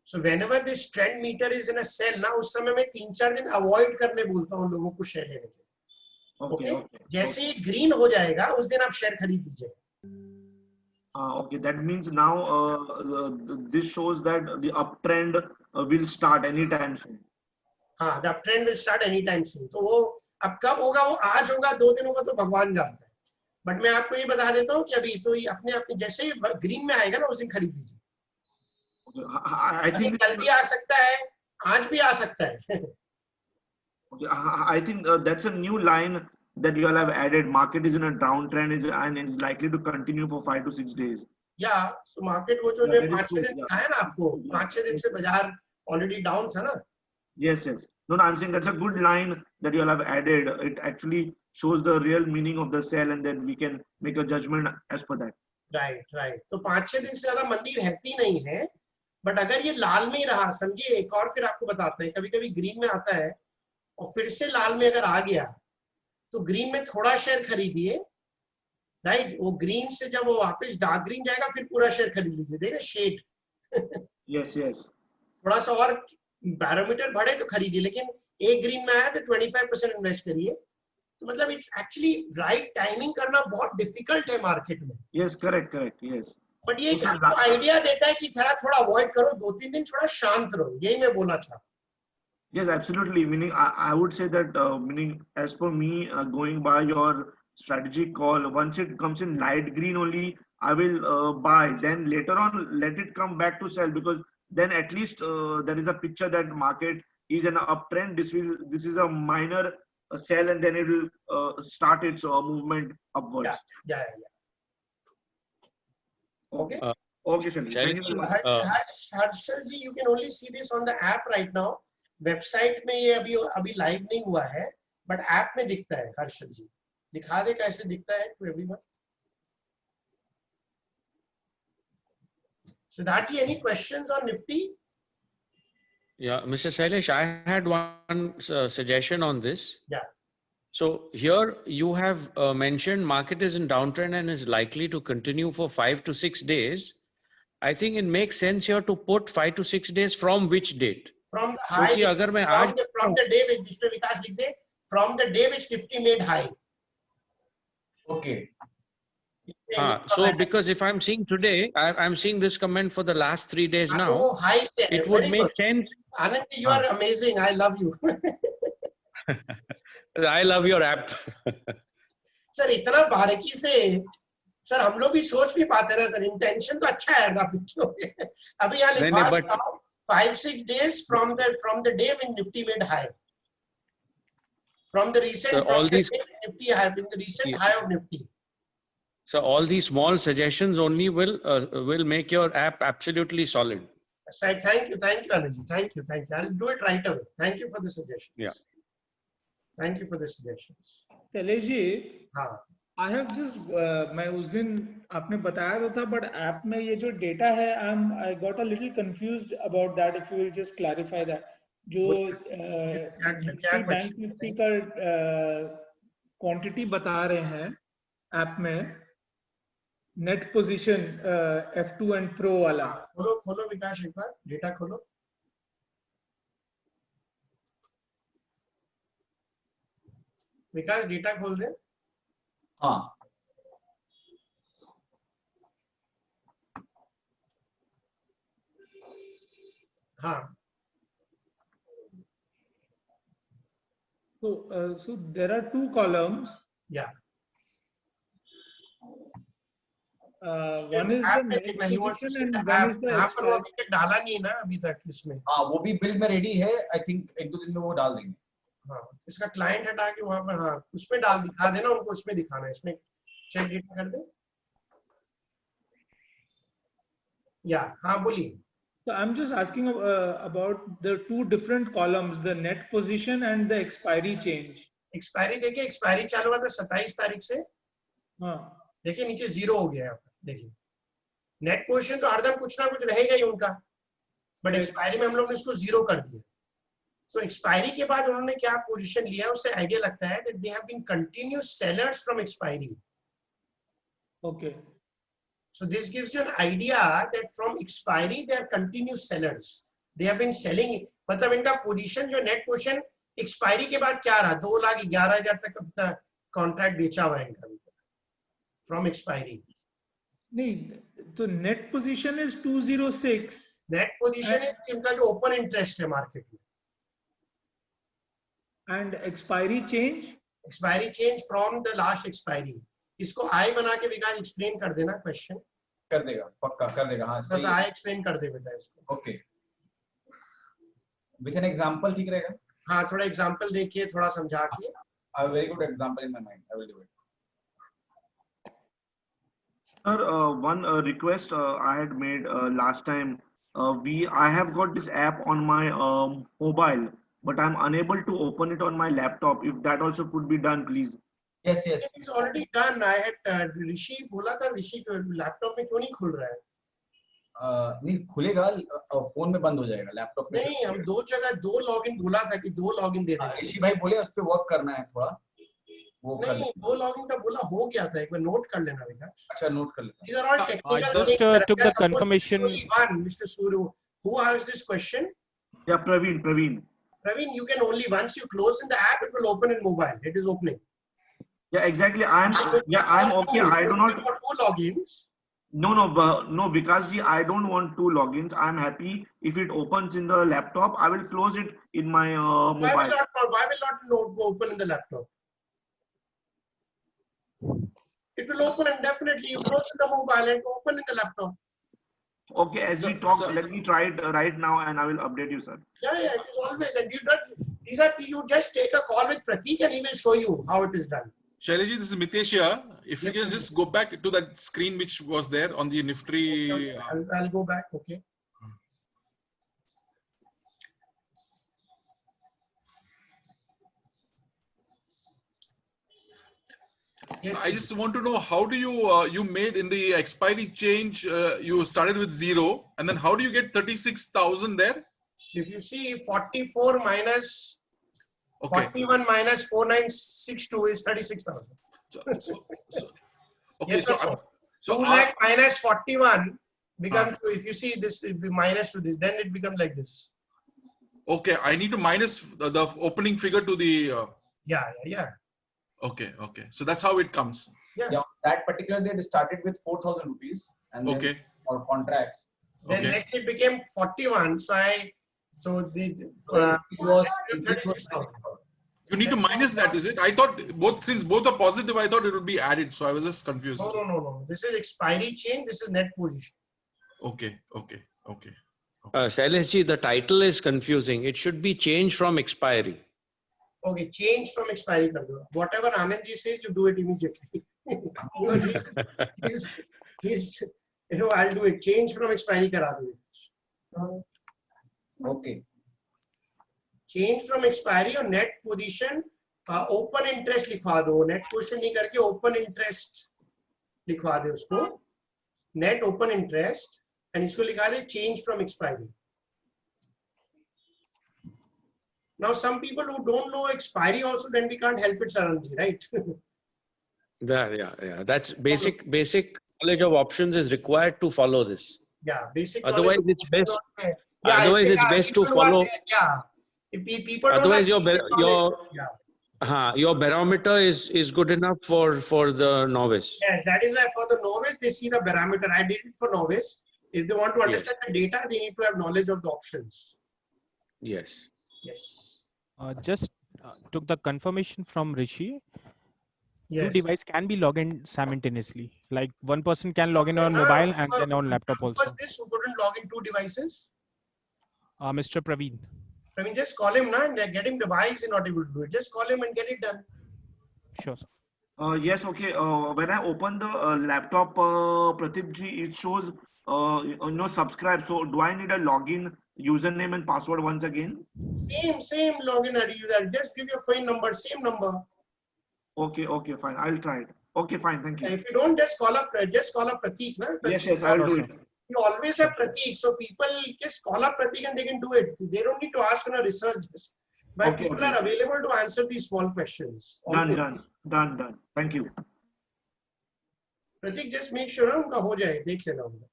Speaker 1: So whenever this trend meter is in a sell ना, उस समय मैं 3-4 दिन अवॉइड करने बोलता हूँ लोगों को शेयर लेने के. ओके. जैसे ही ग्रीन हो जाएगा उस दिन आप शेयर खरीद लीजिए.
Speaker 20: Okay, that means now this shows that the uptrend will start anytime soon.
Speaker 1: हाँ, the uptrend will start anytime soon. तो वो अब कब होगा, वो आज होगा 2 दिन होगा तो भगवान जानता है. बट मैं आपको ये बता देता हूँ कि अभी तो ये अपने जैसे ही ग्रीन में आएगा ना उस दिन खरीद लीजिए.
Speaker 20: I think
Speaker 1: कल भी आ सकता है, आज भी आ सकता है.
Speaker 20: I think that's a new line that you all have added. Market is in a downtrend and is likely to continue for 5 to 6 days.
Speaker 1: Yeah, so market वो जो 5-6 दिन दिखाया ना आपको, 5-6 दिन से बाजार ऑलरेडी डाउन था ना.
Speaker 20: Yes, yes. No, no, I'm saying that's a good line that you all have added. It actually shows the real meaning of the sell, and then we can make a judgment as per that.
Speaker 1: Right right. तो 5-6 दिन से ज्यादा मंदी रहती नहीं है, but अगर ये लाल में ही रहा, समझिए एक और फिर आपको बताते हैं, कभी कभी ग्रीन में आता है और फिर से लाल में अगर आ गया तो ग्रीन में थोड़ा शेयर खरीदिए, राइट। वो ग्रीन से जब वो वापस डार्क ग्रीन जाएगा फिर पूरा शेयर खरीद लीजिए, देखिए शेड।
Speaker 20: Yes yes.
Speaker 1: थोड़ा सा और बैरोमीटर बढ़े तो खरीदिए, लेकिन एक ग्रीन में आया तो 25% इन्वेस्ट करिए। तो मतलब इट्स एक्चुअली राइट टाइमिंग करना बहुत डिफिकल्ट है मार्केट में।
Speaker 20: Yes, correct correct, yes.
Speaker 1: But ये आपको आइडिया देता है कि थोड़ा अवॉइड करो, 2-3 दिन थोड़ा शांत रहो, यही मैं बोलना चाहता हूँ।
Speaker 20: Yes, absolutely. Meaning, I would say that, meaning, as per me, going by your strategic call, once it comes in light green only, I will buy. Then later on, let it come back to sell, because then at least there is a picture that market is an uptrend. This is a minor sell, and then it will start its movement upwards.
Speaker 1: Yeah. Okay.
Speaker 20: Okay, Shalini. Thank you so much.
Speaker 1: Harshal ji, you can only see this on the app right now. Website में ये अभी live नहीं हुआ है, but app में दिखता है। हर्षल जी दिखा दे कैसे दिखता है to everyone. Siddharthi, any questions on Nifty?
Speaker 12: Yeah, Mr. Sailesh, I had one suggestion on this.
Speaker 1: Yeah.
Speaker 12: So here you have mentioned market is in downtrend and is likely to continue for 5 to 6 days. I think it makes sense here to put 5 to 6 days from which date?
Speaker 1: From the high,
Speaker 12: अगर मैं
Speaker 1: from the day which जिसमें विकास लिख दे, from the day which Nifty made high.
Speaker 2: Okay.
Speaker 12: So because if I'm seeing today, I'm seeing this comment for the last 3 days now.
Speaker 1: Oh, high there.
Speaker 12: It would make sense.
Speaker 1: Anand, you are amazing. I love you.
Speaker 12: I love your app.
Speaker 1: Sir इतना बारीकी से sir हम लोग भी सोच भी पाते रहे सर। इंटेंशन तो अच्छा है अभी यहाँ लिखा 5-6 days from the day when Nifty made high. From the recent Nifty high, in the recent high of Nifty.
Speaker 12: So all these small suggestions only will make your app absolutely solid.
Speaker 1: Sir, thank you, Anand. Thank you. I'll do it right away. Thank you for the suggestions.
Speaker 12: Yeah.
Speaker 1: Thank you for the suggestions.
Speaker 14: Shailesh ji,
Speaker 1: हाँ।
Speaker 14: I have just मैं उस दिन आपने बताया तो था, but app में ये जो डेटा है, I got a little confused about that. If you will just clarify that. जो बैंक निफ्टी का क्वांटिटी बता रहे हैं ऐप में, net position F2 and pro वाला।
Speaker 1: खोलो विकास एक बार डेटा खोलो। विकास डेटा खोल दे।
Speaker 2: हाँ।
Speaker 1: हाँ।
Speaker 14: So there are 2 columns.
Speaker 1: Yeah.
Speaker 14: One is the net position and one is the expiry.
Speaker 1: डाला नहीं ना अभी तक इसमें।
Speaker 2: हाँ, वो भी बिल्ड में रेडी है। I think 1-2 दिन में वो डाल देंगे।
Speaker 1: हाँ, इसका क्लाइंट हटा के वहां पर, हाँ उसमें डाल दिखा देना उनको, उसमें दिखाना है, इसमें चेक डेटा कर दे। या हाँ बोलिए।
Speaker 14: So I'm just asking about the 2 different columns, the net position and the expiry change.
Speaker 1: Expiry देखिए, एक्सपायरी चालू हुआ था 27 तारीख से।
Speaker 14: हाँ।
Speaker 1: देखिए नीचे 0 हो गया है, देखिए नेट पोजीशन तो हरदम कुछ ना कुछ रहेगा ही उनका, बट एक्सपायरी में हम लोग ने इसको 0 कर दिया। सो एक्सपायरी के बाद उन्होंने क्या पोजीशन लिया, उससे आइडिया लगता है that they have been continuous sellers from expiry.
Speaker 14: Okay.
Speaker 1: So this gives you an idea that from expiry they are continuous sellers. They have been selling. मतलब इनका पोजीशन जो नेट पोजीशन एक्सपायरी के बाद क्या रहा, 2,11,000 तक अपना कॉन्ट्रैक्ट बेचा हुआ है इनका फ्रॉम एक्सपायरी।
Speaker 14: नहीं तो net position is 206।
Speaker 1: Net position is इनका जो ओपन इंटरेस्ट है मार्केट में।
Speaker 14: And expiry change
Speaker 1: from the last expiry. इसको आई बना के विकास एक्सप्लेन कर देना, क्वेश्चन
Speaker 2: कर देगा, पक्का कर देगा। हाँ
Speaker 1: बस आई एक्सप्लेन कर दे बेटा इसको।
Speaker 2: ओके, विद एन एग्जांपल ठीक रहेगा।
Speaker 1: हाँ थोड़ा एग्जांपल देखिए, थोड़ा समझा के।
Speaker 2: I have a very good example in my mind. I will do it.
Speaker 20: Sir, one request I had made last time. I have got this app on my mobile, but I'm unable to open it on my laptop. If that also could be done, please.
Speaker 2: Yes, yes.
Speaker 1: It's already done. I had Rishi बोला था, Rishi laptop में क्यों नहीं खुल रहा है?
Speaker 2: नहीं खुलेगा, फोन में बंद हो जाएगा, लैपटॉप में
Speaker 1: नहीं, हम दो जगह दो लॉगिन बोला था कि दो लॉगिन दे देंगे।
Speaker 2: ऋषि भाई बोले उस पे वर्क करना है थोड़ा, वो कर
Speaker 1: नहीं, दो लॉगिन का बोला हो गया था, एक बार नोट कर लेना विकास।
Speaker 2: अच्छा, नोट कर लेना।
Speaker 1: These are all technical
Speaker 18: I
Speaker 1: things.
Speaker 18: just took the
Speaker 1: Suppose
Speaker 18: confirmation.
Speaker 1: only one, Mr. Suru. Who asked this question?
Speaker 20: Yeah, Praveen.
Speaker 1: Praveen, you can only, once you close in the app, it will open in mobile. It is opening.
Speaker 20: Yeah, exactly. I'm okay. I do not.
Speaker 1: Two logins.
Speaker 20: No, Vikas ji, I don't want two logins. I'm happy if it opens in the laptop. I will close it in my mobile.
Speaker 1: Why will not open in the laptop? It will open and definitely you close in the mobile and open in the laptop.
Speaker 20: Okay, as we talk, let me try it right now and I will update you, sir.
Speaker 1: Yeah, it is always. And you just take a call with Pratik and he will show you how it is done.
Speaker 6: Shaileji, this is Mitesh here. If you can just go back to that screen which was there on the Nifty.
Speaker 1: Okay. I'll go back. Okay.
Speaker 6: Yes. I just want to know, how do you you made in the expiry change, you started with 0 and then how do you get 36,000 there?
Speaker 1: So if you see 44 minus 41 minus 4962 is 36,000.
Speaker 6: Okay,
Speaker 1: yes, so 2 lakh minus 41 becomes, if you see this, it will be minus to this, then it becomes like this.
Speaker 6: Okay, I need to minus the opening figure to the.
Speaker 1: Yeah.
Speaker 6: Okay. So that's how it comes.
Speaker 2: Yeah. That particular day they started with 4,000 rupees and then for contracts.
Speaker 1: Then next it became 41. It
Speaker 2: was
Speaker 1: 36,000.
Speaker 6: You need to minus that, is it? I thought since both are positive, I thought it would be added. So I was just confused.
Speaker 1: No. This is expiry change. This is net position.
Speaker 6: Okay.
Speaker 12: Shailesh, the title is confusing. It should be changed from expiry.
Speaker 1: Okay, change from expiry. Whatever Anand ji says, you do it immediately. he's I'll do it. Change from expiry kara do.
Speaker 2: Okay.
Speaker 1: Change from expiry or net position, open interest लिखवा दो. Net position नहीं करके open interest लिखवा दे उसको. Net open interest and इसको लिखा दे change from expiry. Now some people who don't know expiry also, then we can't help it, Saranji, right?
Speaker 12: Yeah. That's basic knowledge of options is required to follow this.
Speaker 1: Yeah, basic.
Speaker 12: Otherwise, it's best. Otherwise, it's best to follow.
Speaker 1: If people
Speaker 12: otherwise, your barometer is good enough for the novice.
Speaker 1: Yes, that is why for the novice they see the barometer. I did it for novice. If they want to understand the data, they need to have knowledge of the options.
Speaker 12: Yes.
Speaker 18: Just took the confirmation from Rishi.
Speaker 1: Yes.
Speaker 18: Two devices can be logged in simultaneously. Like one person can log in on mobile and then on laptop also.
Speaker 1: Was this who couldn't log in two devices?
Speaker 18: Mr. Praveen.
Speaker 1: Praveen, just call him now and get him device in order to do it. Just call him and get it done.
Speaker 18: Sure, sir.
Speaker 20: Yes, okay. When I open the laptop, Pradeep ji, it shows subscribe. So do I need a login, username and password once again?
Speaker 1: Same login ID you that. Just give your phone number, same number.
Speaker 20: Okay, fine. I'll try it. Okay, fine. Thank you.
Speaker 1: And if you don't, just call up Pratik. Na? Pratik.
Speaker 20: Yes, I'll do it.
Speaker 1: You always have Pratik, so people just call up Pratik and they can do it. They don't need to ask on a research. But people are available to answer these small questions.
Speaker 20: Done. Thank you.
Speaker 1: Pratik, just make sure उनका हो जाए, देख लेना उनका.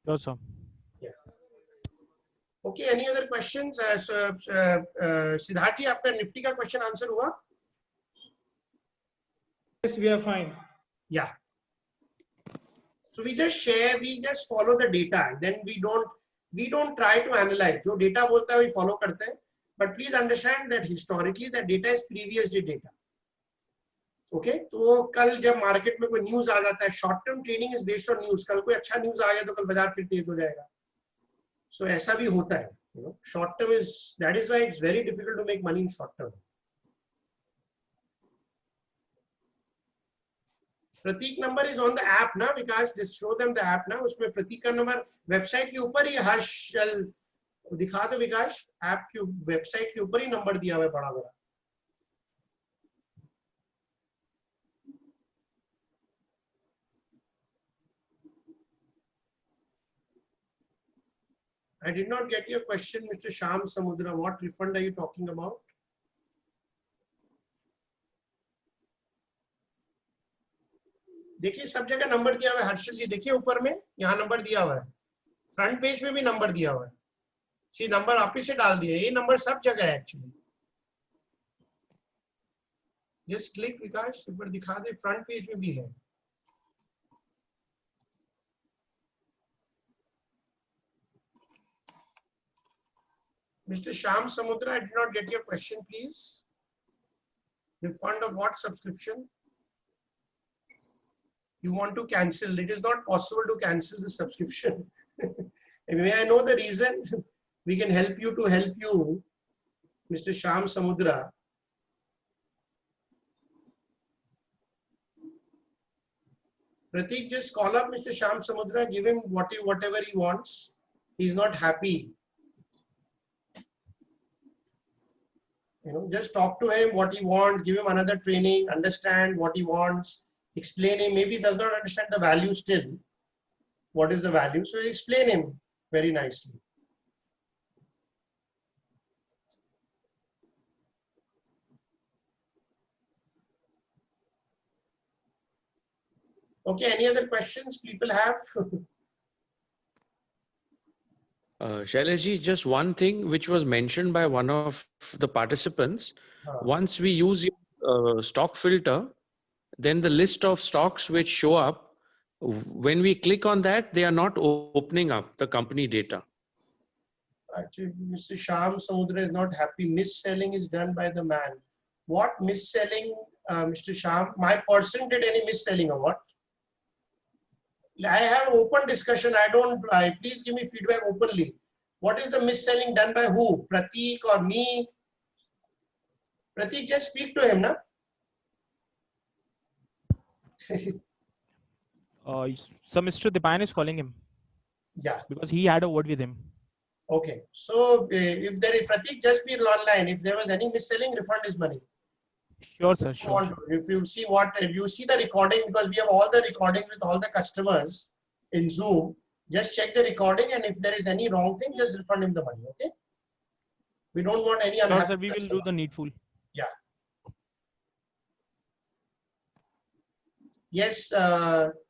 Speaker 18: Yes, sir.
Speaker 1: Yeah. Okay, any other questions? Siddharth ji, आपका Nifty का question answer हुआ?
Speaker 14: Yes, we are fine.
Speaker 1: Yeah. So we just share, we just follow the data. Then we don't try to analyze. जो data बोलता है we follow करते हैं. But please understand that historically the data is previous day data. Okay? तो कल जब market में कोई news आ जाता है, short term trading is based on news. कल कोई अच्छा news आ गया तो कल बाजार फिर तेज हो जाएगा. So ऐसा भी होता है. Short term is, that is why it's very difficult to make money in short term. Pratik number is on the app now, because just show them the app now. उसमें Pratik का number website के ऊपर ही Harsh दिखा दो विकास, app के website के ऊपर ही number दिया हुआ है बड़ा बड़ा। I did not get your question, Mr. Shyam Samudra. What refund are you talking about? देखिए सब जगह नंबर दिया हुआ है हर्षल जी, देखिए ऊपर में यहाँ नंबर दिया हुआ है, फ्रंट पेज में भी नंबर दिया हुआ है। सी नंबर आप ही से डाल दिया, ये नंबर सब जगह है एक्चुअली। जस्ट क्लिक विकास, ऊपर दिखा दे, फ्रंट पेज में भी है। Mr. Shyam Samudra, I did not get your question, please. Refund of what subscription? You want to cancel? It is not possible to cancel the subscription. May I know the reason? We can help you to help you, Mr. Shyam Samudra. Pratik, just call up Mr. Shyam Samudra, give him whatever he wants. He's not happy. You know, just talk to him what he wants, give him another training, understand what he wants, explain him. Maybe he does not understand the value still. What is the value? So explain him very nicely. Okay, any other questions people have?
Speaker 12: Shailesh, just one thing which was mentioned by one of the participants. Once we use your stock filter, then the list of stocks which show up, when we click on that, they are not opening up the company data.
Speaker 1: Actually, Mr. Shyam Samudra is not happy. Mis-selling is done by the man. What mis-selling, Mr. Shyam? My person did any mis-selling or what? I have open discussion. Please give me feedback openly. What is the mis-selling done by who? Pratik or me? Pratik, just speak to him, na?
Speaker 18: So Mr. Dipan is calling him.
Speaker 1: Yeah.
Speaker 18: Because he had a word with him.
Speaker 1: Okay. So if there is Pratik, just be online. If there was any mis-selling, refund his money.
Speaker 18: Sure, sir. Sure.
Speaker 1: If you see the recording, because we have all the recordings with all the customers in Zoom, just check the recording, and if there is any wrong thing, just refund him the money. Okay? We don't want any unhappy.
Speaker 18: Sure, sir. We will do the needful.
Speaker 1: Yeah. Yes.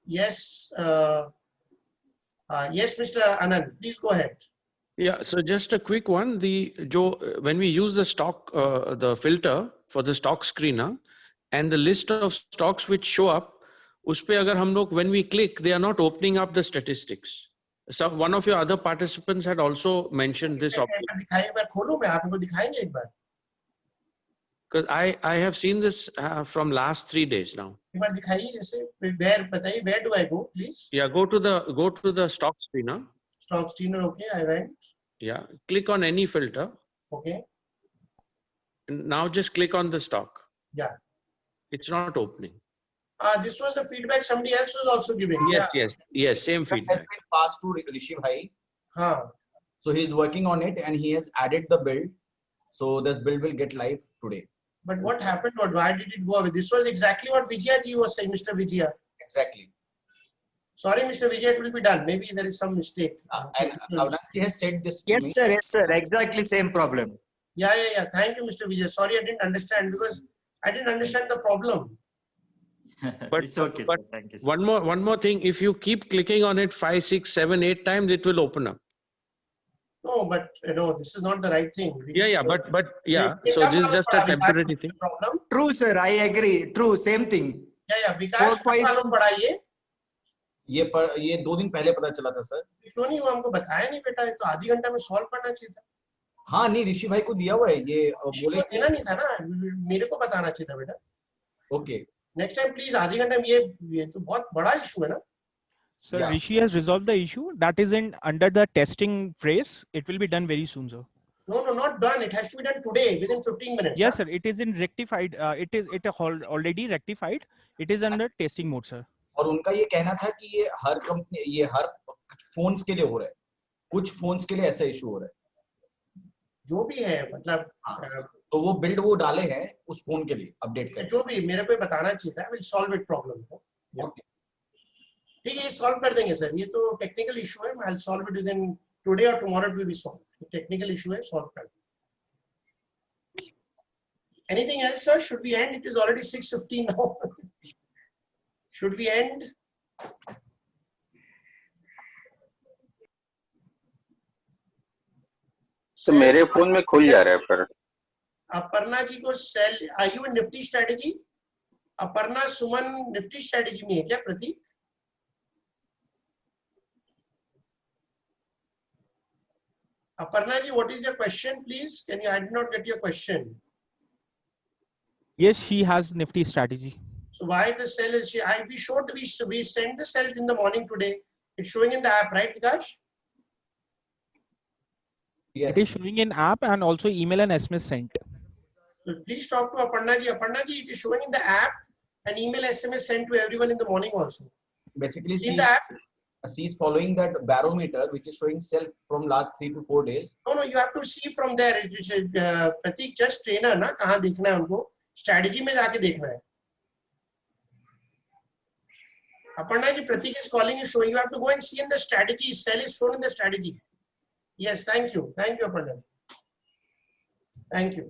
Speaker 1: Yes, Mr. Anand, please go ahead.
Speaker 12: Yeah, so just a quick one. When we use the stock, the filter for the stock screener, and the list of stocks which show up, uspe agar hum log, when we click, they are not opening up the statistics. So one of your other participants had also mentioned this option. Because I have seen this from last 3 days now.
Speaker 1: Where do I go, please?
Speaker 12: Yeah, go to the stock screener.
Speaker 1: Stock screener, okay, I went.
Speaker 12: Yeah, click on any filter.
Speaker 1: Okay.
Speaker 12: And now just click on the stock.
Speaker 1: Yeah.
Speaker 12: It's not opening.
Speaker 1: This was the feedback somebody else was also giving.
Speaker 12: Yes, same feedback.
Speaker 2: Has been passed to Rishi Bhai.
Speaker 1: Huh.
Speaker 2: So he's working on it and he has added the build. So this build will get live today.
Speaker 1: But what happened? Why did it go away? This was exactly what Vijaya ji was saying, Mr. Vijaya.
Speaker 2: Exactly.
Speaker 1: Sorry, Mr. Vijaya, it will be done. Maybe there is some mistake.
Speaker 2: And Avnati has said this to me.
Speaker 21: Yes, sir. Exactly same problem.
Speaker 1: Yeah. Thank you, Mr. Vijay. Sorry, I didn't understand because I didn't understand the problem.
Speaker 12: But
Speaker 21: it's okay.
Speaker 12: But
Speaker 21: sir. Thank you. Sir.
Speaker 12: one more thing. If you keep clicking on it 5, 6, 7, 8 times, it will open up.
Speaker 1: No, but this is not the right thing.
Speaker 12: But so this is just a temporary thing.
Speaker 21: True, sir. I agree. True, same thing.
Speaker 1: Yeah. Vikas,
Speaker 2: ये 2 दिन पहले पता चला था sir.
Speaker 1: क्यों नहीं, वो हमको बताया नहीं बेटा, तो आधी घंटा में सॉल्व करना चाहिए था.
Speaker 2: हाँ नहीं, ऋषि भाई को दिया हुआ है ये. बोले
Speaker 1: देना नहीं था ना, मेरे को बताना चाहिए था बेटा.
Speaker 2: ओके.
Speaker 1: नेक्स्ट टाइम प्लीज आधी घंटे में. ये तो बहुत बड़ा इशू है ना.
Speaker 18: Sir, yeah. Rishi has resolved the issue. That is under the testing phase. It will be done very soon, sir.
Speaker 1: No, not done. It has to be done today, within 15 minutes.
Speaker 18: Yes, sir. It is in rectified. It is already rectified. It is under testing mode, sir.
Speaker 2: और उनका ये कहना था कि ये हर company, ये हर phones के लिए हो रहा है. कुछ फोन्स के लिए ऐसा इशू हो रहा है.
Speaker 1: जो भी है मतलब
Speaker 3: तो वो बिल्ड वो डाले हैं उस फोन के लिए अपडेट कर,
Speaker 1: जो भी मेरे को बताना चाहिए था, विल सॉल्व इट प्रॉब्लम को। ठीक है, ये सॉल्व कर देंगे सर, ये तो टेक्निकल इशू है, I will solve it within today और tomorrow it will be solve. Technical issue है, सॉल्व कर देंगे। Anything else sir? Should we end? It is already 6:15 now. Should we end?
Speaker 22: तो मेरे phone में खुल जा रहा है पर
Speaker 1: अपर्णा जी को sell, are you in Nifty strategy? Aparna Suman Nifty strategy में है क्या प्रतीक? Aparna ji, what is your question, please? Can you? I did not get your question.
Speaker 18: Yes, she has Nifty strategy.
Speaker 1: So why the sell is she? We showed we sent the sell in the morning today. It's showing in the app, right, Vikash?
Speaker 18: Yes. It is showing in app and also email and SMS sent.
Speaker 1: So please talk to Aparna ji. Aparna ji, it is showing in the app and email SMS sent to everyone in the morning also.
Speaker 3: Basically,
Speaker 1: in the app.
Speaker 3: She's following that barometer which is showing sell from last 3 to 4 days.
Speaker 1: No, you have to see from there. It is Pratik just trainer ना, कहाँ देखना है उनको? Strategy में जाके देखना है. Aparna ji, Pratik is calling you, showing. You have to go and see in the strategy. Sell is shown in the strategy. Yes, thank you, Aparna. Thank you.